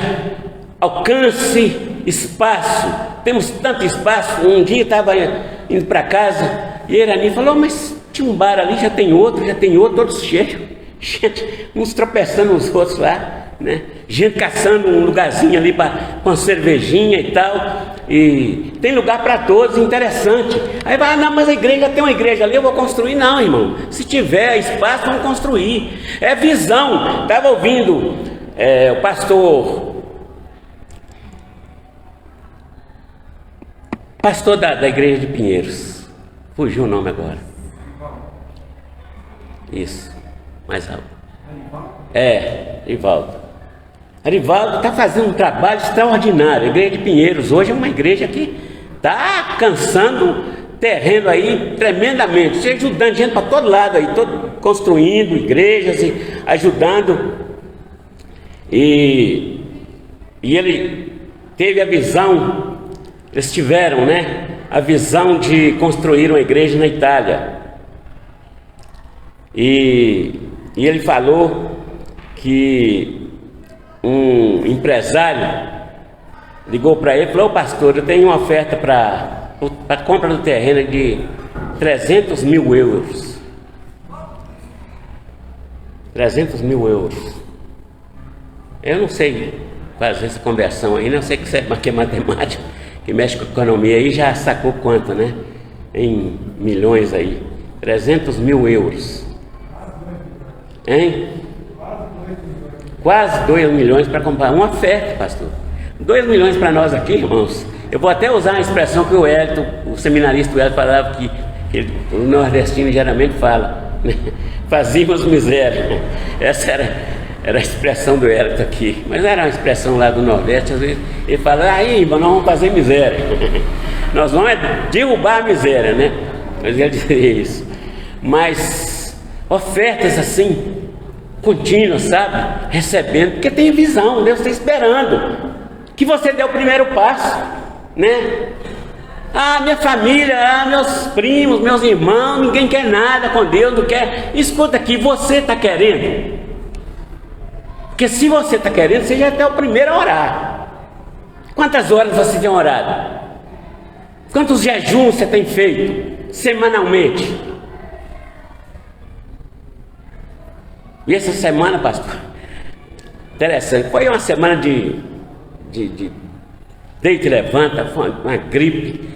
alcance espaço. Temos tanto espaço. Um dia estava indo para casa e Erani falou: mas tinha um bar ali, já tem outro, todos cheios, gente, uns tropeçando nos outros lá, né? Gente caçando um lugarzinho ali para uma cervejinha e tal, e tem lugar para todos, interessante. Aí vai: não, mas a igreja, tem uma igreja ali, eu vou construir. Não, irmão, se tiver espaço, vamos construir. É visão. Estava ouvindo o pastor da igreja de Pinheiros, fugiu o nome agora. Isso, mais alto. Arivaldo. Arivaldo está fazendo um trabalho extraordinário. A igreja de Pinheiros hoje é uma igreja que está alcançando terreno aí tremendamente, ajudando gente para todo lado aí, construindo igrejas e ajudando. E ele teve a visão, eles tiveram, né, a visão de construir uma igreja na Itália. E ele falou que um empresário ligou para ele e falou: pastor, eu tenho uma oferta para a compra do terreno de 300 mil euros. 300 mil euros. Eu não sei fazer essa conversão aí, não sei que é matemática, que mexe com economia aí, já sacou quanto, né? Em milhões aí. 300 mil euros. Hein? Quase 2 milhões para comprar uma oferta, pastor. 2 milhões para nós aqui, irmãos. Eu vou até usar uma expressão que o Hélito, o seminarista Hélito, falava que o nordestino geralmente fala, né? Fazíamos miséria. Essa era a expressão do Hélito aqui, mas era uma expressão lá do Nordeste. Às vezes ele fala: aí, irmão, nós vamos fazer miséria. Nós vamos derrubar a miséria, né? Mas ele dizia isso. Mas ofertas assim, contínuas, sabe? Recebendo, porque tem visão, Deus está esperando que você dê o primeiro passo, né? Ah, minha família, meus primos, meus irmãos, ninguém quer nada com Deus, não quer. Escuta aqui, você está querendo? Porque se você está querendo, você já é o primeiro a orar. Quantas horas você tem orado? Quantos jejuns você tem feito semanalmente? E essa semana, pastor, interessante, foi uma semana de deita e levanta, foi uma gripe,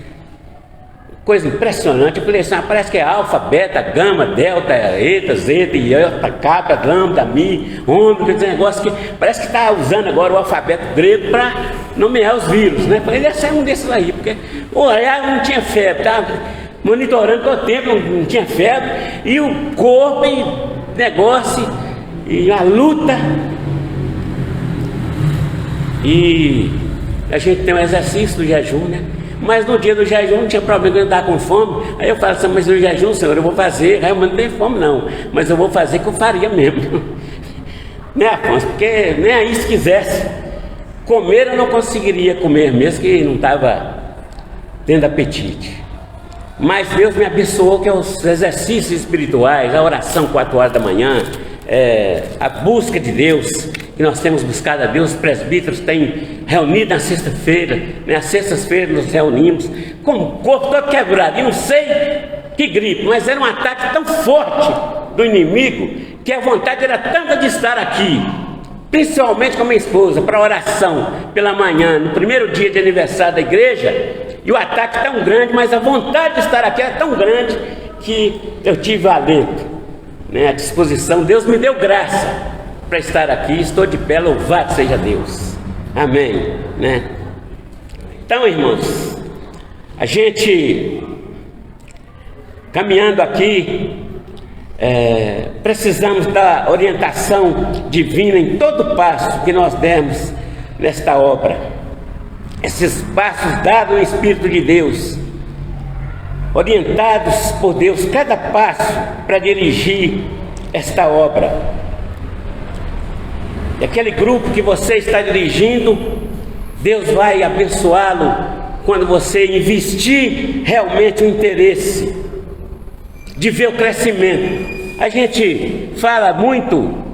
coisa impressionante. Eu falei assim: parece que é alfa, beta, gama, delta, eta, zeta, iota, kappa, lambda, mi, ômega, esse negócio que parece que está usando agora o alfabeto grego para nomear os vírus, né? Falei, ele ia ser um desses aí, porque não tinha febre, estava monitorando todo o tempo, não tinha febre, e o corpo e negócio, e a luta. E a gente tem um exercício do jejum, né? Mas no dia do jejum não tinha problema de andar com fome. Aí eu falo assim: mas no jejum, Senhor, eu vou fazer. Aí eu não tenho fome não, mas eu vou fazer que eu faria mesmo. Né, Afonso? Porque nem aí se quisesse comer, eu não conseguiria comer mesmo, que não estava tendo apetite. Mas Deus me abençoou, que os exercícios espirituais, a oração 4 horas da manhã, a busca de Deus, que nós temos buscado a Deus. Os presbíteros têm reunido na sexta-feira, né? Às sextas-feiras nos reunimos com o corpo todo quebrado, e não sei que gripe, mas era um ataque tão forte do inimigo, que a vontade era tanta de estar aqui, principalmente com a minha esposa, para oração pela manhã, no primeiro dia de aniversário da igreja, e o ataque tão grande, mas a vontade de estar aqui era tão grande, que eu tive alento, né, a disposição. Deus me deu graça para estar aqui, estou de pé, louvado seja Deus, amém, né? Então, irmãos, a gente caminhando aqui, precisamos da orientação divina em todo passo que nós demos nesta obra. Esses passos dados no Espírito de Deus, orientados por Deus, cada passo para dirigir esta obra. E aquele grupo que você está dirigindo, Deus vai abençoá-lo quando você investir realmente o interesse de ver o crescimento. A gente fala muito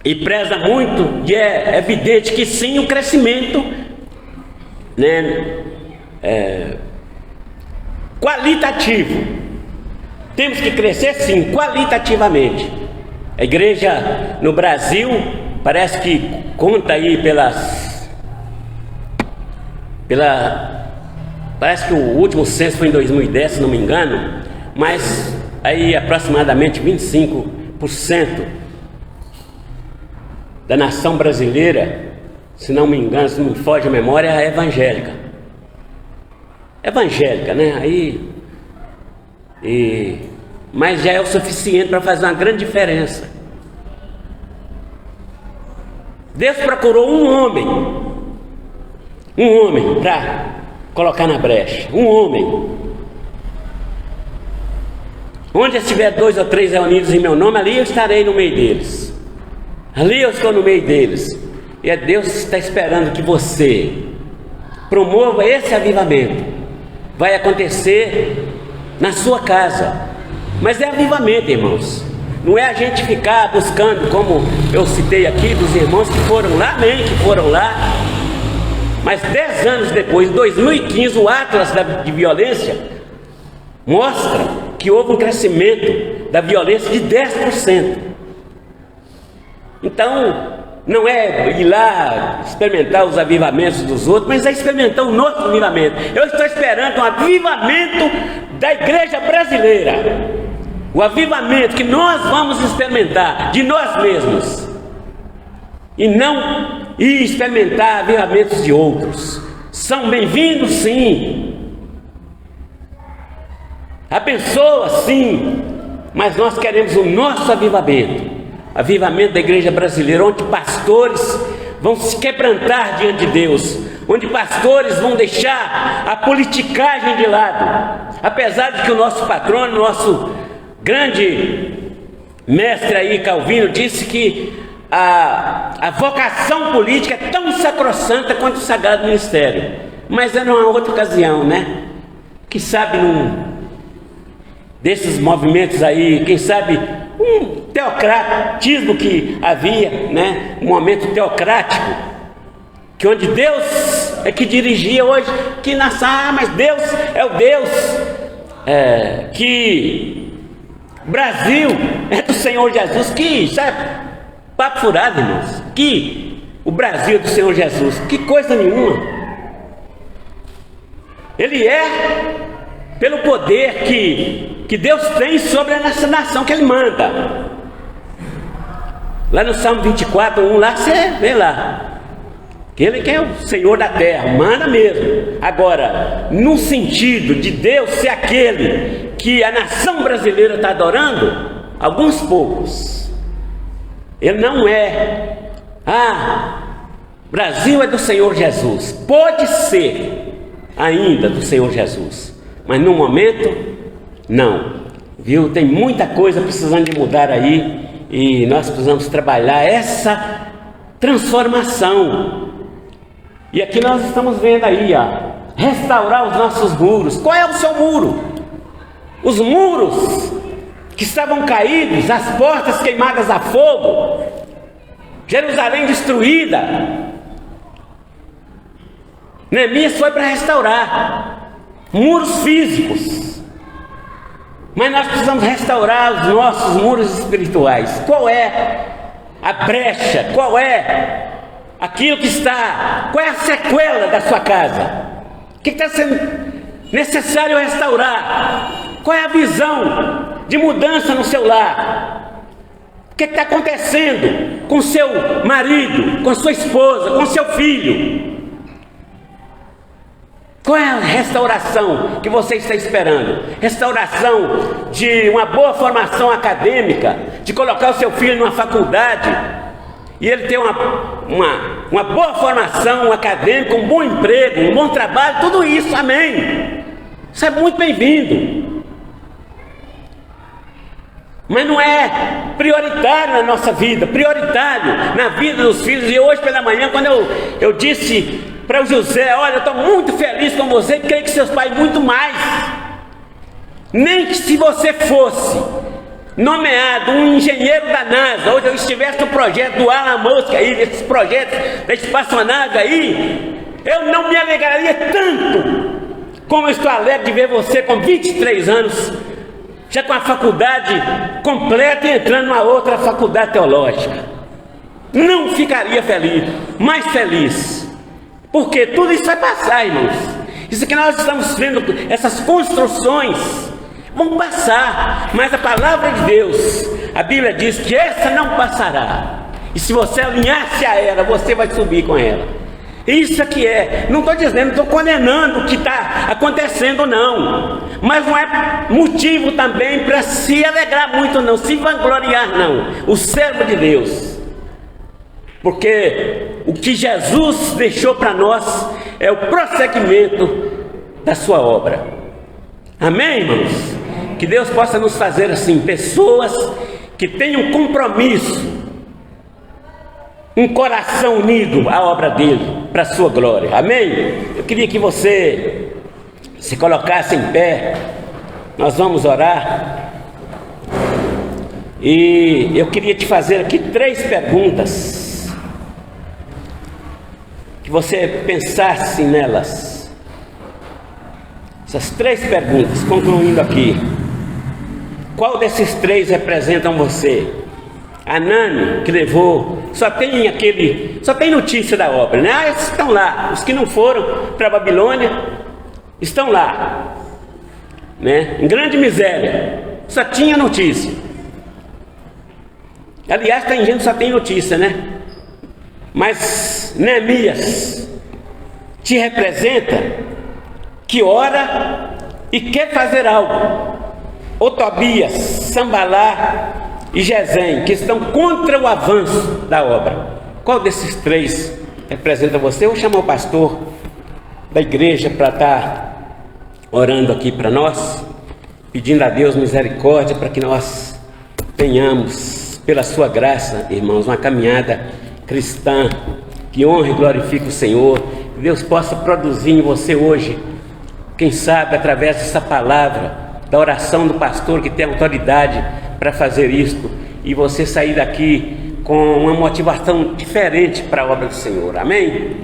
e preza muito, e é evidente que sim, o crescimento, né, qualitativo. Temos que crescer sim, qualitativamente. A igreja no Brasil parece que conta aí parece que o último censo foi em 2010, se não me engano, mas aí aproximadamente 25% da nação brasileira, se não me engano, se não me foge a memória, é evangélica. Evangélica, né? Mas já é o suficiente para fazer uma grande diferença. Deus procurou um homem para colocar na brecha, um homem. Onde estiver 2 ou 3 reunidos em meu nome, ali eu estarei no meio deles. Ali eu estou no meio deles. E é Deus que está esperando que você promova esse avivamento. Vai acontecer na sua casa. Mas é avivamento, irmãos. Não é a gente ficar buscando, como eu citei aqui, dos irmãos que foram lá, amém, que foram lá. Mas 10 anos depois, em 2015, o Atlas de Violência mostra que houve um crescimento da violência de 10%. Então, não é ir lá experimentar os avivamentos dos outros, mas é experimentar o nosso avivamento. Eu estou esperando um avivamento da igreja brasileira. O avivamento que nós vamos experimentar de nós mesmos. E não ir experimentar avivamentos de outros. São bem-vindos, sim. Abençoa, sim. Mas nós queremos o nosso avivamento. Avivamento da igreja brasileira, onde pastores vão se quebrantar diante de Deus, onde pastores vão deixar a politicagem de lado. Apesar de que o nosso patrono, nosso grande mestre aí, Calvino, disse que a vocação política é tão sacrossanta quanto o sagrado ministério. Mas é numa outra ocasião, né? Que sabe desses movimentos aí, quem sabe um teocratismo que havia, né? Um momento teocrático, que onde Deus é que dirigia hoje, que mas Deus é o Deus que Brasil é do Senhor Jesus, que sabe, papo furado, irmãos, que o Brasil é do Senhor Jesus, que coisa nenhuma. Ele é pelo poder que Deus tem sobre essa nação que Ele manda. Lá no Salmo 24:1, lá você vê lá, que Ele que é o Senhor da terra, manda mesmo. Agora, no sentido de Deus ser aquele que a nação brasileira está adorando, alguns poucos. Ele não é, Brasil é do Senhor Jesus. Pode ser ainda do Senhor Jesus, mas no momento, não. Viu? Tem muita coisa precisando de mudar aí, e nós precisamos trabalhar essa transformação. E aqui nós estamos vendo aí, restaurar os nossos muros. Qual é o seu muro? Os muros que estavam caídos, as portas queimadas a fogo, Jerusalém destruída. Neemias foi para restaurar muros físicos, mas nós precisamos restaurar os nossos muros espirituais. Qual é a brecha? Qual é aquilo que está? Qual é a sequela da sua casa? O que está sendo necessário restaurar? Qual é a visão de mudança no seu lar? O que está acontecendo com seu marido, com sua esposa, com seu filho? Qual é a restauração que você está esperando? Restauração de uma boa formação acadêmica, de colocar o seu filho numa faculdade e ele ter uma boa formação acadêmica, um bom emprego, um bom trabalho, tudo isso, amém. Isso é muito bem-vindo. Mas não é prioritário na nossa vida, prioritário na vida dos filhos. E hoje pela manhã, quando eu disse para o José: olha, eu estou muito feliz com você, creio que seus pais muito mais. Nem que se você fosse nomeado um engenheiro da NASA, hoje eu estivesse no projeto do Elon Musk aí, desses projetos da espaçonave aí, eu não me alegraria tanto como eu estou alegre de ver você com 23 anos, já com a faculdade completa e entrando numa outra faculdade teológica. Não ficaria feliz, mais feliz, porque tudo isso vai passar, irmãos. Isso que nós estamos vendo, essas construções vão passar, mas a palavra de Deus, a Bíblia diz que essa não passará, e se você alinhar-se a ela, você vai subir com ela. Isso aqui não estou dizendo, não estou condenando o que está acontecendo, não, mas não é motivo também para se alegrar muito, não, se vangloriar, não, o servo de Deus, porque o que Jesus deixou para nós é o prosseguimento da sua obra. Amém, irmãos? Que Deus possa nos fazer assim, pessoas que tenham compromisso, um coração unido à obra dele. para a sua glória. Amém? Eu queria que você se colocasse em pé. Nós vamos orar. E eu queria te fazer aqui 3 perguntas, que você pensasse nelas. Essas 3 perguntas, concluindo aqui. Qual desses 3 representam você? Anani, que levou, só tem notícia da obra, né? Esses estão lá, os que não foram para a Babilônia estão lá, né? Em grande miséria, só tinha notícia. Aliás, tem gente que só tem notícia, né? Mas Neemias te representa, que ora e quer fazer algo. Ou Tobias, Sambalá e Gesem, que estão contra o avanço da obra. Qual desses 3 representa você? Eu vou chamar o pastor da igreja para estar orando aqui para nós, pedindo a Deus misericórdia para que nós tenhamos, pela sua graça, irmãos, uma caminhada cristã que honre e glorifique o Senhor. Que Deus possa produzir em você hoje, quem sabe através dessa palavra, da oração do pastor que tem autoridade para fazer isto, e você sair daqui com uma motivação diferente para a obra do Senhor. Amém?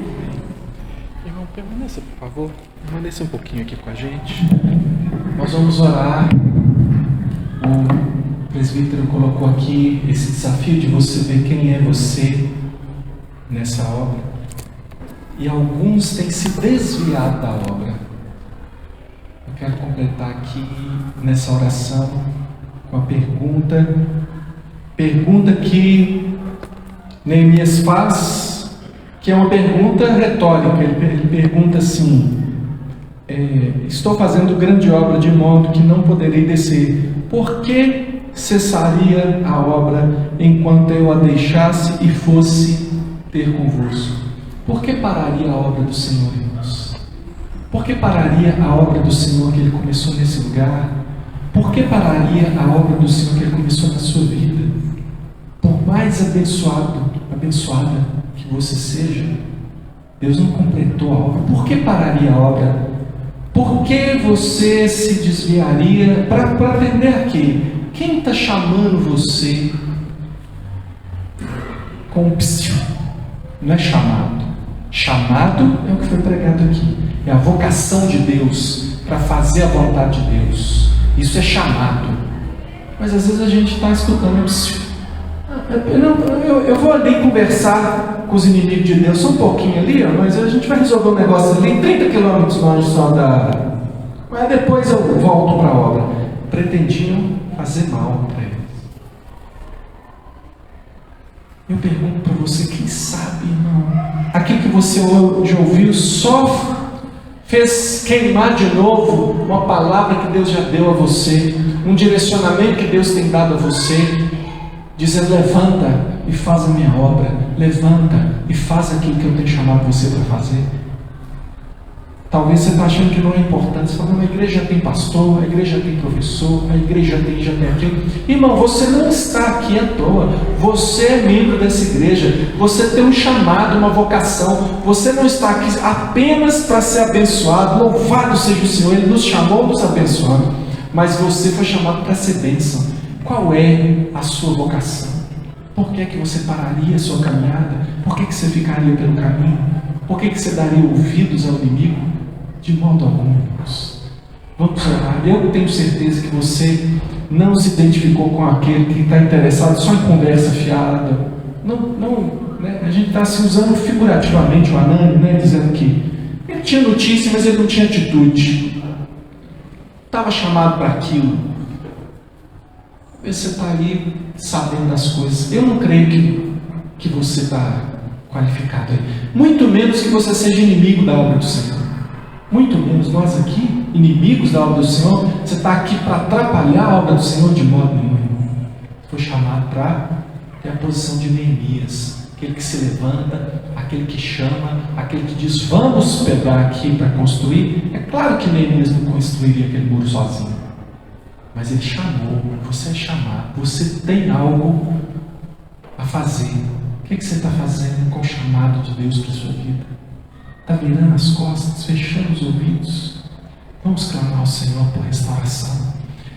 Irmão, permaneça, por favor. Permaneça um pouquinho aqui com a gente. Nós vamos orar. O presbítero colocou aqui esse desafio de você ver quem é você nessa obra. E alguns têm se desviado da obra. Eu quero completar aqui nessa oração com a pergunta que Neemias faz, que é uma pergunta retórica. Ele pergunta assim: estou fazendo grande obra de modo que não poderei descer. Por que cessaria a obra enquanto eu a deixasse e fosse ter convosco? Por que pararia a obra do Senhor, irmãos? Por que pararia a obra do Senhor que Ele começou nesse lugar? Por que pararia a obra do Senhor que Ele começou na sua vida? Por mais abençoada que você seja, Deus não completou a obra. Por que pararia a obra? Por que você se desviaria? Para vender aqui, quem está chamando você com psiu? Não é chamado. Chamado é o que foi pregado aqui. É a vocação de Deus para fazer a vontade de Deus. Isso é chamado. Mas às vezes a gente está escutando psiu. Eu vou ali conversar com os inimigos de Deus, só um pouquinho ali, mas a gente vai resolver um negócio ali, 30 quilômetros longe só da... Mas depois eu volto para a obra. Pretendiam fazer mal para eles. Eu pergunto para você, quem sabe, irmão, aquilo que você hoje ouviu só fez queimar de novo uma palavra que Deus já deu a você, um direcionamento que Deus tem dado a você, dizendo: levanta e faz a minha obra, levanta e faz aquilo que eu tenho chamado você para fazer. Talvez você está achando que não é importante. Você fala: a igreja tem pastor, a igreja tem professor, a igreja já tem aquilo. Irmão, você não está aqui à toa. Você é membro dessa igreja. Você tem um chamado, uma vocação. Você não está aqui apenas para ser abençoado. Louvado seja o Senhor, Ele nos chamou nos abençoando. Mas você foi chamado para ser bênção. Qual é a sua vocação? Por que você pararia a sua caminhada? Por que você ficaria pelo caminho? Por que você daria ouvidos ao inimigo? De modo algum, irmãos. Vamos orar. Eu tenho certeza que você não se identificou com aquele que está interessado só em conversa fiada. Né? A gente está se usando figurativamente o Anani, né? Dizendo que ele tinha notícia, mas ele não tinha atitude. Estava chamado para aquilo. Você está ali sabendo das coisas. Eu não creio que você está qualificado aí. Muito menos que você seja inimigo da obra do Senhor. Muito menos nós aqui, inimigos da obra do Senhor. Você está aqui para atrapalhar a obra do Senhor de modo nenhum. Foi chamado para ter a posição de Neemias, aquele que se levanta, aquele que chama, aquele que diz: vamos pegar aqui para construir. É claro que Neemias não construiria aquele muro sozinho, mas ele chamou. Você é chamado, você tem algo a fazer. O que você está fazendo com o chamado de Deus para a sua vida? está virando as costas, fechando os ouvidos. Vamos clamar ao Senhor por restauração.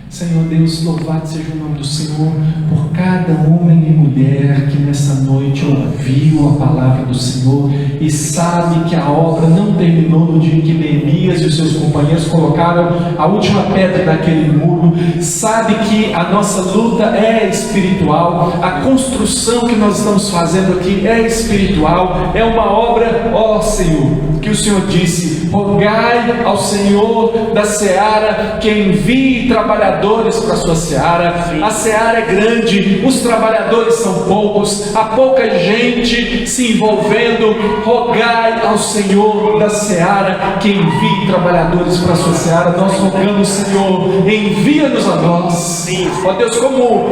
Senhor Deus, louvado seja o nome do Senhor por cada homem e mulher que nessa noite ouviu a palavra do Senhor e sabe que a obra não terminou no dia em que Neemias e os seus companheiros colocaram a última pedra daquele muro. Sabe que a nossa luta é espiritual, a construção que nós estamos fazendo aqui é espiritual, é uma obra, ó Senhor, que o Senhor disse: rogai ao Senhor da seara que envie trabalhadores para a sua seara. A seara é grande, os trabalhadores são poucos, há pouca gente se envolvendo. Rogai ao Senhor da seara que envie trabalhadores para a sua seara. Nós rogamos, Senhor, envia-nos a nós, ó Deus, como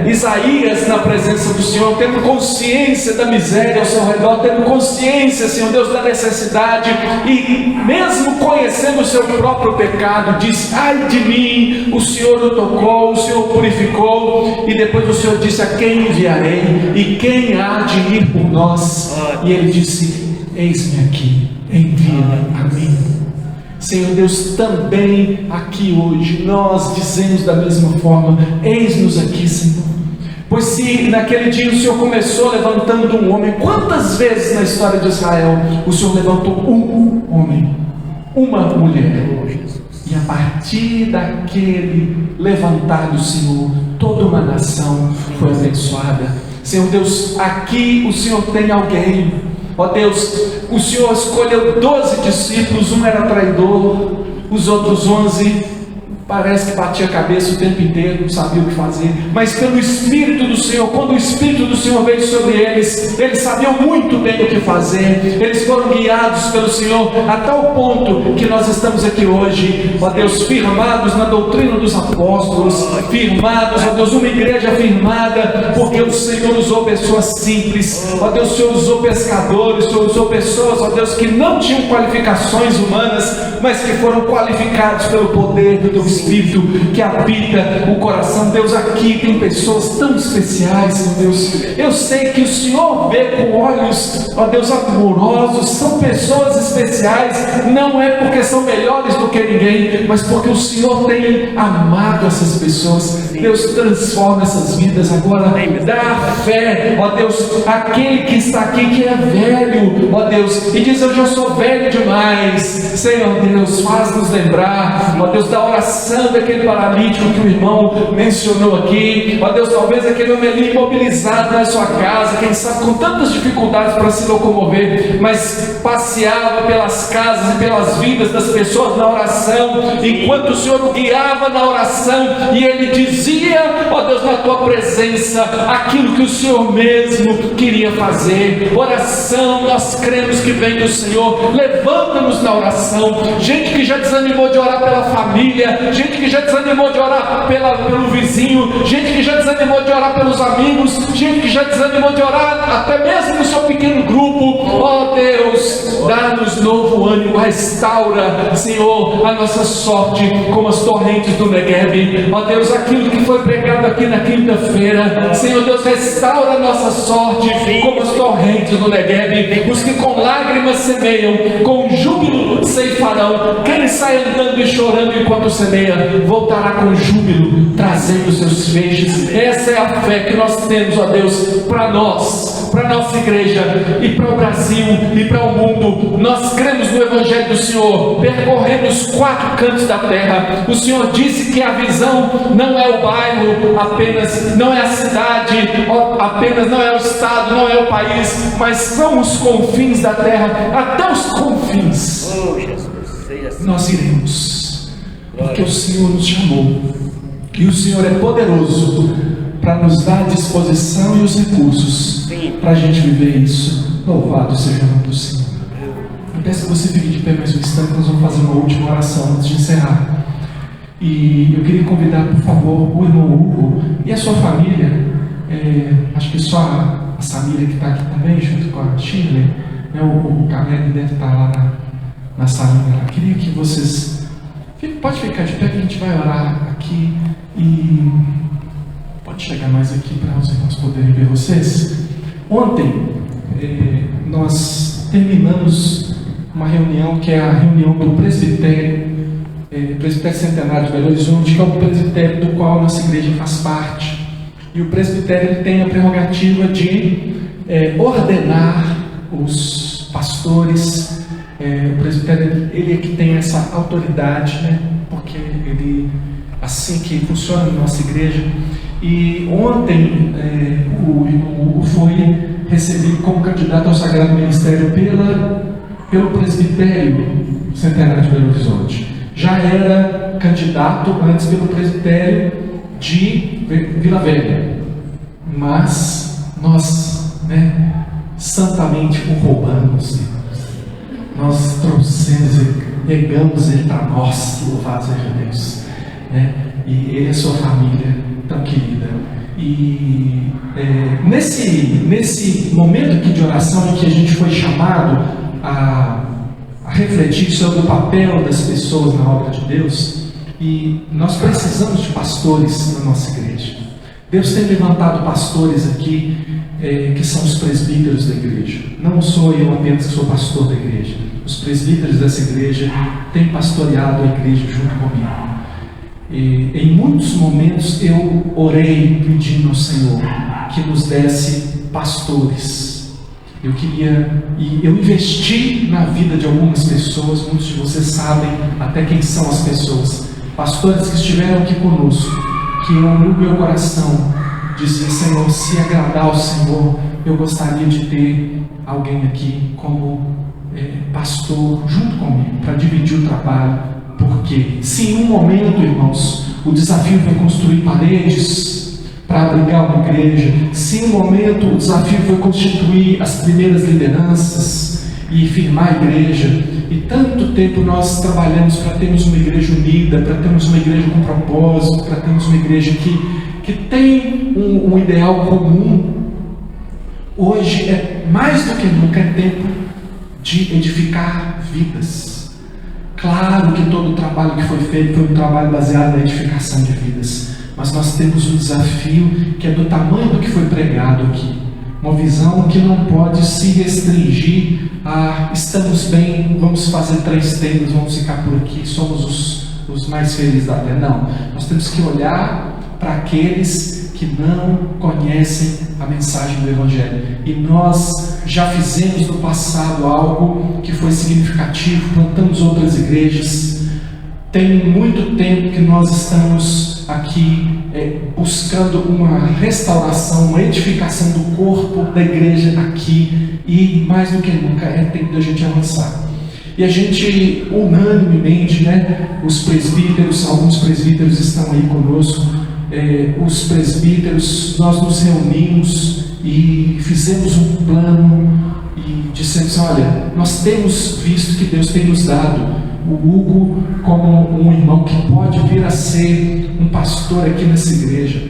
Isaías na presença do Senhor, tendo consciência da miséria ao seu redor, tendo consciência, Senhor Deus, da necessidade, e mesmo conhecendo o seu próprio pecado, diz: ai de mim, o Senhor o tocou, o Senhor o purificou. E depois o Senhor disse: a quem enviarei e quem há de ir por nós? E ele disse: eis-me aqui, envia-me a mim. Senhor Deus, também aqui hoje nós dizemos da mesma forma: eis-nos aqui, Senhor. Pois se naquele dia o Senhor começou levantando um homem, quantas vezes na história de Israel o Senhor levantou um homem, uma mulher? E a partir daquele levantar do Senhor, toda uma nação foi abençoada. Senhor Deus, aqui o Senhor tem alguém, ó Deus, o Senhor escolheu 12 discípulos, um era traidor, os outros 11 parece que batia a cabeça o tempo inteiro, não sabia o que fazer, mas pelo Espírito do Senhor, quando o Espírito do Senhor veio sobre eles, eles sabiam muito bem o que fazer, eles foram guiados pelo Senhor, a tal ponto que nós estamos aqui hoje, ó Deus, firmados na doutrina dos apóstolos, firmados, ó Deus, uma igreja firmada, porque o Senhor usou pessoas simples, ó Deus, o Senhor usou pescadores, o Senhor usou pessoas, ó Deus, que não tinham qualificações humanas, mas que foram qualificados pelo poder do Espírito que habita o coração. Deus, aqui tem pessoas tão especiais, meu Deus. Eu sei que o Senhor vê com olhos, ó Deus, amorosos. São pessoas especiais, não é porque são melhores do que ninguém, mas porque o Senhor tem amado essas pessoas. Deus, transforma essas vidas agora, dá fé, ó Deus, aquele que está aqui que é velho, ó Deus, e diz: eu já sou velho demais. Senhor Deus, faz-nos lembrar, ó Deus, da oração daquele paralítico que o irmão mencionou aqui, ó Deus, talvez aquele homem ali imobilizado na sua casa, quem sabe com tantas dificuldades para se locomover, mas passeava pelas casas e pelas vidas das pessoas na oração, enquanto o Senhor o guiava na oração, e ele dizia, ó Deus, na tua presença, aquilo que o Senhor mesmo queria fazer. Oração, nós cremos que vem do Senhor. Levanta-nos na oração. Gente que já desanimou de orar pela família, gente que já desanimou de orar pelo vizinho, gente que já desanimou de orar pelos amigos, gente que já desanimou de orar até mesmo no seu pequeno grupo. Ó Deus, dá-nos novo ânimo, restaura, Senhor, a nossa sorte como as torrentes do Negueb. Ó Deus, aquilo que foi pregado aqui na quinta-feira, Senhor Deus, restaura a nossa sorte como as torrentes do Negueb. Os que com lágrimas semeiam, com júbilo ceifarão. Quem sai andando e chorando enquanto semeia, voltará com júbilo, trazendo os seus feixes. Essa é a fé que nós temos, ó Deus, para nós, para a nossa igreja e para o Brasil e para o mundo. Nós cremos no Evangelho do Senhor, percorrendo os 4 cantos da terra. O Senhor disse que a visão não é o bairro apenas, não é a cidade apenas, não é o estado, não é o país, mas são os confins da terra, até os confins. Nós iremos, porque o Senhor nos chamou, e o Senhor é poderoso para nos dar a disposição e os recursos para a gente viver isso. Louvado seja o nome do Senhor. Eu peço que você fique de pé mais um instante, nós vamos fazer uma última oração antes de encerrar. E eu queria convidar, por favor, o irmão Hugo e a sua família, acho que só a Samira que está aqui também, junto com a Shirley, né? O Caleb deve estar lá na salinha lá. Queria que vocês... Pode ficar de pé que a gente vai orar aqui e pode chegar mais aqui para os irmãos poderem ver vocês. Ontem nós terminamos uma reunião que é a reunião do presbitério, presbitério centenário de Belo Horizonte, que é o presbitério do qual a nossa igreja faz parte. E o presbitério tem a prerrogativa de ordenar os pastores. O presbitério ele é que tem essa autoridade, né? Porque ele, assim que funciona na nossa igreja. E ontem o irmão foi recebido como candidato ao Sagrado Ministério pelo presbitério centenário de Belo Horizonte. Já era candidato antes pelo presbitério de Vila Velha, mas nós, santamente o roubamos, nós trouxemos e pegamos ele para nós, louvado seja Deus, e ele é sua família tão querida. E nesse momento aqui de oração em que a gente foi chamado a refletir sobre o papel das pessoas na obra de Deus, e nós precisamos de pastores na nossa igreja. Deus tem levantado pastores aqui que são os presbíteros da igreja. Não sou eu apenas que sou pastor da igreja. Os presbíteros dessa igreja têm pastoreado a igreja junto comigo. E em muitos momentos eu orei pedindo ao Senhor que nos desse pastores. Eu investi na vida de algumas pessoas, muitos de vocês sabem até quem são as pessoas, pastores que estiveram aqui conosco, que eu no meu coração dizia: Senhor, se agradar ao Senhor, eu gostaria de ter alguém aqui como pastor junto comigo, para dividir o trabalho. Porque se em um momento, irmãos, o desafio foi construir paredes para abrigar uma igreja, se em um momento o desafio foi constituir as primeiras lideranças e firmar a igreja, e tanto tempo nós trabalhamos para termos uma igreja unida, para termos uma igreja com propósito, para termos uma igreja que tem um ideal comum, hoje mais do que nunca tempo de edificar vidas. Claro que todo o trabalho que foi feito foi um trabalho baseado na edificação de vidas, mas nós temos um desafio que é do tamanho do que foi pregado aqui, uma visão que não pode se restringir a estamos bem, vamos fazer 3 tendas, vamos ficar por aqui, somos os mais felizes da terra. Não, nós temos que olhar para aqueles que não conhecem a mensagem do Evangelho, e nós já fizemos no passado algo que foi significativo, plantamos outras igrejas. Tem muito tempo que nós estamos aqui buscando uma restauração, uma edificação do corpo da igreja aqui, e mais do que nunca é tempo da gente avançar. E a gente unanimemente, os presbíteros, alguns presbíteros estão aí conosco, os presbíteros, nós nos reunimos e fizemos um plano e dissemos: olha, nós temos visto que Deus tem nos dado o Hugo como um irmão que pode vir a ser um pastor aqui nessa igreja,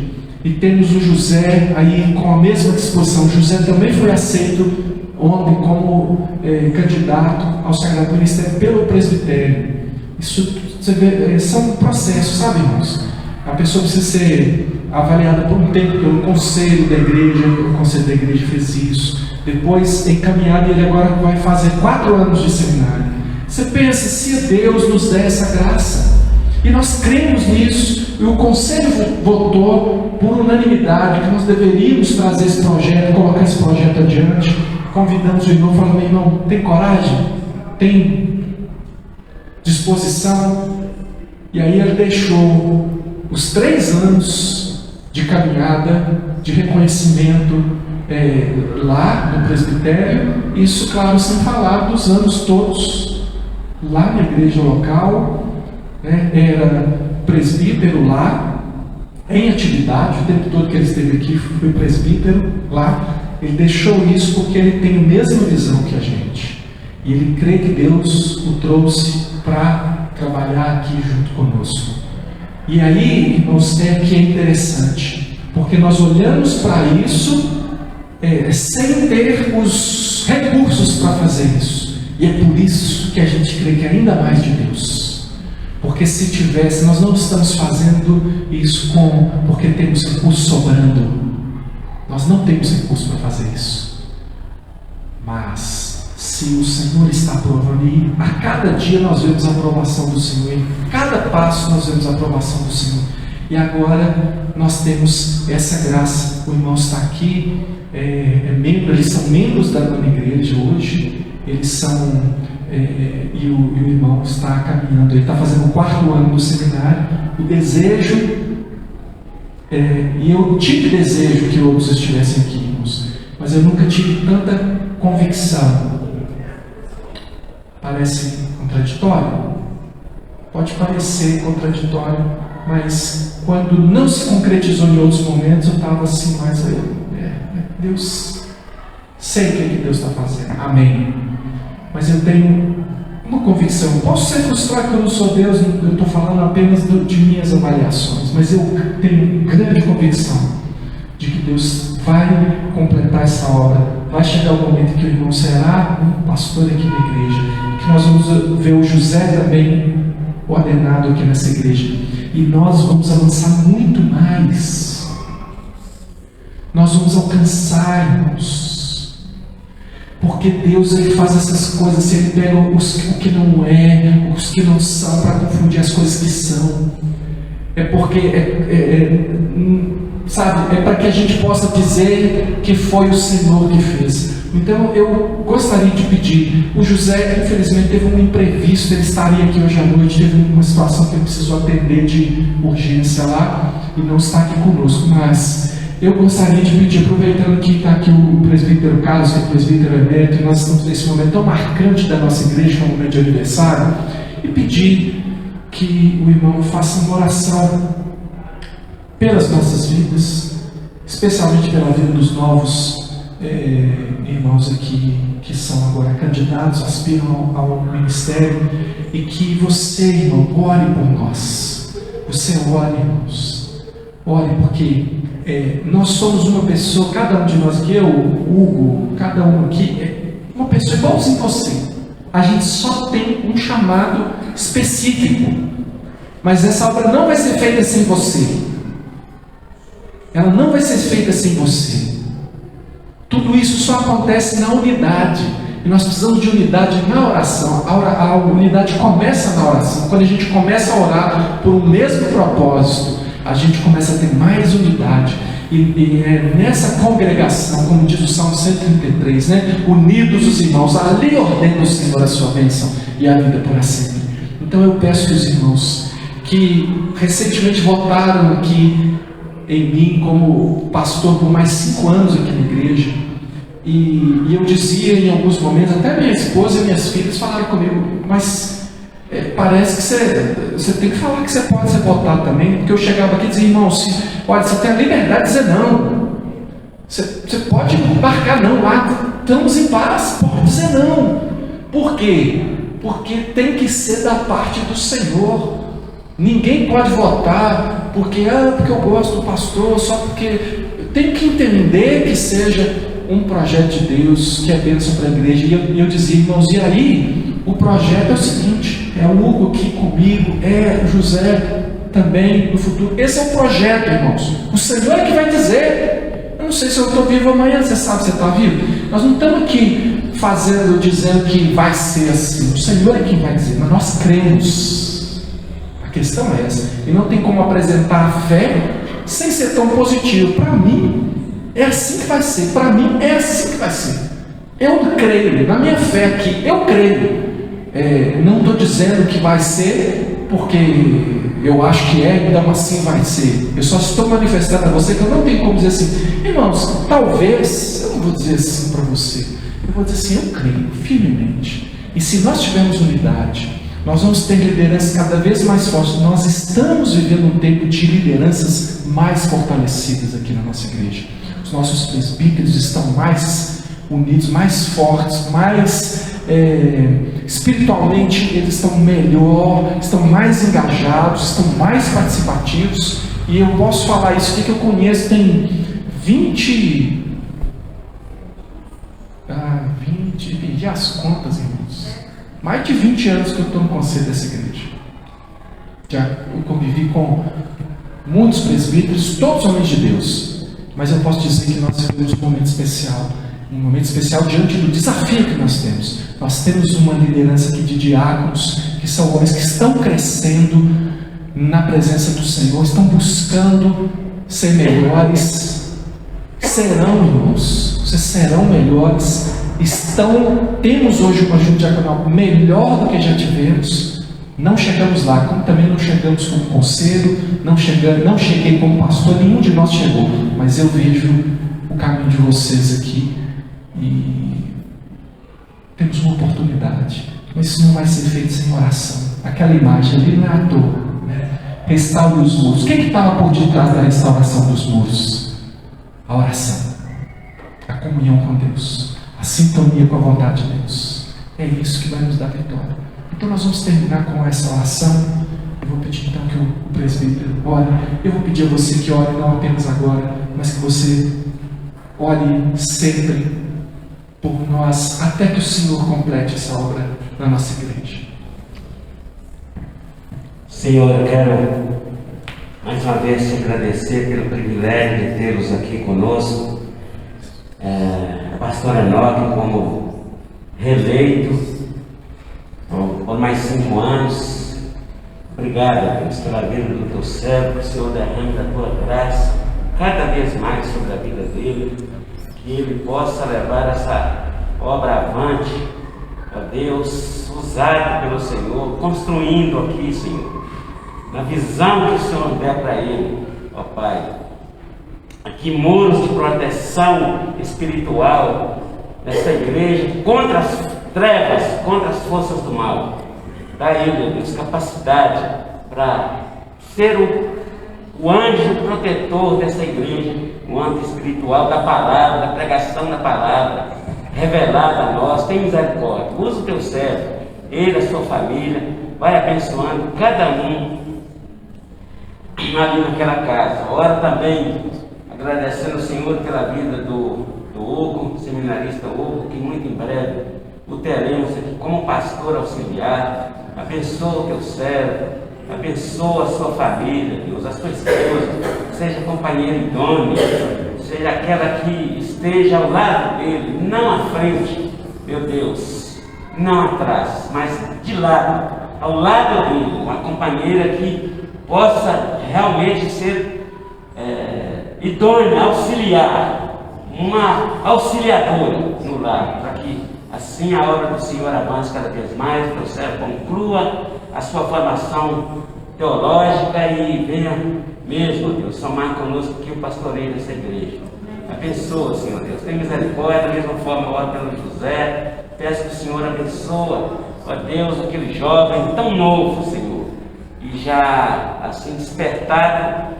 e temos o José aí com a mesma disposição. O José também foi aceito ontem como candidato ao Sagrado Ministério pelo presbitério. Isso você vê, são processos, sabe, irmãos? A pessoa precisa ser avaliada por um tempo pelo conselho da igreja. O conselho da igreja fez isso, depois encaminhado, e ele agora vai fazer 4 anos de seminário. Você pensa, se Deus nos der essa graça, e nós cremos nisso, e o conselho votou por unanimidade que nós deveríamos trazer esse projeto, colocar esse projeto adiante. Convidamos o irmão, falando: irmão, tem coragem? Tem disposição? E aí ele deixou os 3 anos de caminhada, de reconhecimento lá no presbitério, isso, claro, sem falar dos anos todos lá na igreja local, era presbítero lá, em atividade, o tempo todo que ele esteve aqui foi presbítero lá. Ele deixou isso porque ele tem a mesma visão que a gente, e ele crê que Deus o trouxe para trabalhar aqui junto conosco. E aí, irmãos, que é interessante, porque nós olhamos para isso sem ter os recursos para fazer isso, e é por isso que a gente crê que é ainda mais de Deus, porque se tivesse, nós não estamos fazendo isso porque temos recursos sobrando. Nós não temos recursos para fazer isso, mas se o Senhor está aprovando. E a cada dia nós vemos a aprovação do Senhor, em cada passo nós vemos a aprovação do Senhor. E agora nós temos essa graça. O irmão está aqui, eles são membros da nona igreja hoje, eles são, e o irmão está caminhando, ele está fazendo o 4º ano do seminário. O desejo, e eu tive desejo que outros estivessem aqui, irmãos, mas eu nunca tive tanta convicção. Parece contraditório? Pode parecer contraditório, mas quando não se concretizou em outros momentos, eu estava assim, mas Deus, sei o que Deus está fazendo, amém. Mas eu tenho uma convicção, posso ser frustrado que eu não sou Deus, eu estou falando apenas de minhas avaliações, mas eu tenho grande convicção de que Deus vai completar essa obra. Vai chegar o momento em que o irmão será um pastor aqui na igreja, que nós vamos ver o José também ordenado aqui nessa igreja, e nós vamos avançar muito mais. Nós vamos alcançar, irmãos, porque Deus, Ele faz essas coisas. Ele pega o que não é, os que não são, para confundir as coisas que são. É porque sabe, é para que a gente possa dizer que foi o Senhor que fez. Então eu gostaria de pedir, o José infelizmente teve um imprevisto, ele estaria aqui hoje à noite, teve uma situação que ele precisou atender de urgência lá, e não está aqui conosco, mas eu gostaria de pedir, aproveitando que está aqui o presbítero Carlos, que é o presbítero emérito, e nós estamos nesse momento tão marcante da nossa igreja, que é um momento de aniversário, e pedir que o irmão faça uma oração pelas nossas vidas, especialmente pela vida dos novos irmãos aqui que são agora candidatos, aspiram ao ministério, e que você, irmão, ore por nós. Você ore, irmãos, ore, porque nós somos uma pessoa, cada um de nós aqui, eu, Hugo, cada um aqui, uma pessoa igualzinho você. A gente só tem um chamado específico, mas essa obra não vai ser feita sem você. Ela não vai ser feita sem você. Tudo isso só acontece na unidade. E nós precisamos de unidade na oração. A unidade começa na oração. Quando a gente começa a orar por um mesmo propósito, a gente começa a ter mais unidade. E é nessa congregação, como diz o Salmo 133, né? Unidos os irmãos, ali ordena o Senhor a sua bênção e a vida para sempre. Então eu peço que os irmãos que recentemente votaram aqui em mim como pastor por mais 5 anos aqui na igreja, e eu dizia em alguns momentos, até minha esposa e minhas filhas falaram comigo, mas parece que você tem que falar que você pode ser votado também, porque eu chegava aqui e dizia, irmão, olha, você tem a liberdade de dizer não, você pode embarcar não, lá estamos em paz, pode dizer não. Por quê? Porque tem que ser da parte do Senhor. Ninguém pode votar porque eu gosto do pastor, só porque tem que entender que seja um projeto de Deus, que é bênção para a igreja. E eu dizia, irmãos, e aí o projeto é o seguinte, é o Hugo aqui comigo, é o José também no futuro. Esse é o projeto, irmãos. O Senhor é que vai dizer. Eu não sei se eu estou vivo amanhã, você sabe se você está vivo. Nós não estamos aqui dizendo que vai ser assim. O Senhor é quem vai dizer, mas nós cremos. A questão é essa. E não tem como apresentar a fé sem ser tão positivo. Para mim, é assim que vai ser. Para mim, é assim que vai ser. Eu creio, na minha fé aqui, eu creio. Não estou dizendo que vai ser porque eu acho que então assim vai ser. Eu só estou manifestando a você que eu não tenho como dizer assim, irmãos, talvez, eu não vou dizer assim para você, eu vou dizer assim, eu creio firmemente. E se nós tivermos unidade, nós vamos ter lideranças cada vez mais fortes. Nós estamos vivendo um tempo de lideranças mais fortalecidas aqui na nossa igreja. Os nossos presbíteros estão mais unidos, mais fortes, mais espiritualmente eles estão melhor, estão mais engajados, estão mais participativos. E eu posso falar isso que eu conheço, tem 20, perdi as contas, irmãos, mais de 20 anos que eu estou no conselho dessa igreja. Já eu convivi com muitos presbíteros, todos homens de Deus, mas eu posso dizer que nós vivemos um momento especial. um momento especial diante do desafio que nós temos. Nós temos uma liderança aqui de diáconos, que são homens que estão crescendo na presença do Senhor, estão buscando ser melhores. Serão, irmãos, vocês serão melhores. Temos hoje uma junta diaconal melhor do que já tivemos. Não chegamos lá, como também não chegamos como conselho, não cheguei como pastor, nenhum de nós chegou, mas eu vejo o caminho de vocês aqui e temos uma oportunidade, mas isso não vai ser feito sem oração. Aquela imagem ali não é à toa, né? Restaure os muros. O que estava por detrás da restauração dos muros? A oração, a comunhão com Deus, a sintonia com a vontade de Deus. É isso que vai nos dar vitória. Então nós vamos terminar com essa oração. Eu vou pedir então que o presbítero ore. Eu vou pedir a você que ore não apenas agora, mas que você ore sempre por nós, até que o Senhor complete essa obra na nossa igreja.
Senhor, eu quero mais uma vez te agradecer pelo privilégio de tê-los aqui conosco. Pastor Enoque como reeleito por mais 5 anos. Obrigado, Deus, pela vida do teu servo, que o Senhor derrame da tua graça cada vez mais sobre a vida dele, que ele possa levar essa obra avante, ó Deus, usado pelo Senhor, construindo aqui, Senhor, na visão que o Senhor der para ele, ó Pai, aqui muros de proteção espiritual nessa igreja contra as trevas, contra as forças do mal. Dá a ele, Deus, capacidade para ser o anjo protetor dessa igreja, o anjo espiritual da palavra, da pregação da palavra, revelada a nós. Tem misericórdia, usa o teu servo, ele, a sua família, vai abençoando cada um ali naquela casa. Ora também agradecendo ao Senhor pela vida do Hugo, seminarista Hugo, que muito em breve o teremos aqui como pastor auxiliar. Abençoa o teu servo, abençoa a sua família, Deus, a sua esposa, seja companheira idônea, seja aquela que esteja ao lado dele, não à frente, meu Deus, não atrás, mas de lado, ao lado dele, uma companheira que possa realmente ser idônea, auxiliar, uma auxiliadora no lar, para que assim a obra do Senhor avance cada vez mais, que o servo conclua a sua formação teológica e venha mesmo, Deus, somar conosco aqui o pastoreio dessa igreja. Abençoa, Senhor Deus, tem misericórdia, da mesma forma ora pelo José, peço que o Senhor abençoa, ó Deus, aquele jovem tão novo, Senhor, e já assim despertado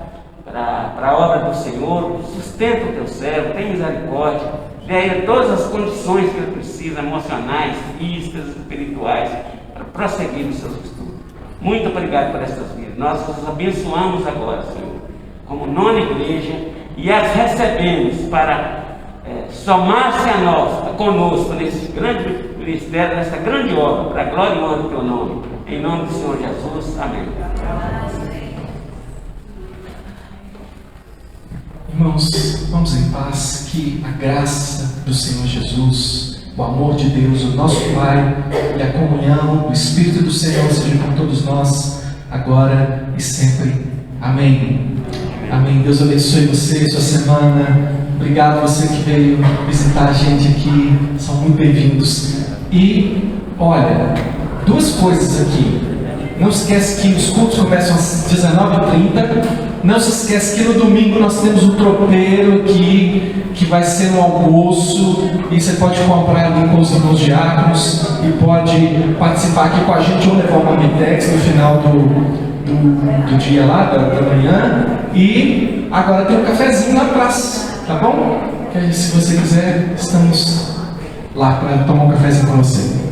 para a obra do Senhor, sustenta o teu servo, tem misericórdia, dê a ele todas as condições que ele precisa, emocionais, físicas, espirituais, para prosseguir nos seus estudos. Muito obrigado por essas vidas. Nós os abençoamos agora, Senhor, como nona igreja, e as recebemos para somar-se a nós, conosco, nesse grande ministério, nessa grande obra, para a glória e honra do teu nome. Em nome do Senhor Jesus. Amém.
Irmãos, vamos em paz, que a graça do Senhor Jesus, o amor de Deus, o nosso Pai, e a comunhão, o Espírito do Senhor seja com todos nós, agora e sempre. Amém. Amém. Deus abençoe você, sua semana. Obrigado a você que veio visitar a gente aqui, são muito bem-vindos. E, olha, 2 coisas aqui. Não esquece que os cultos começam às 19h30. Não se esquece que no domingo nós temos um tropeiro aqui, que vai ser um almoço, e você pode comprar ali com os irmãos diáconos, e pode participar aqui com a gente, ou levar uma Mitex no final do dia lá, da manhã. E agora tem um cafezinho na praça, tá bom? Que aí, se você quiser, estamos lá para tomar um cafezinho com você.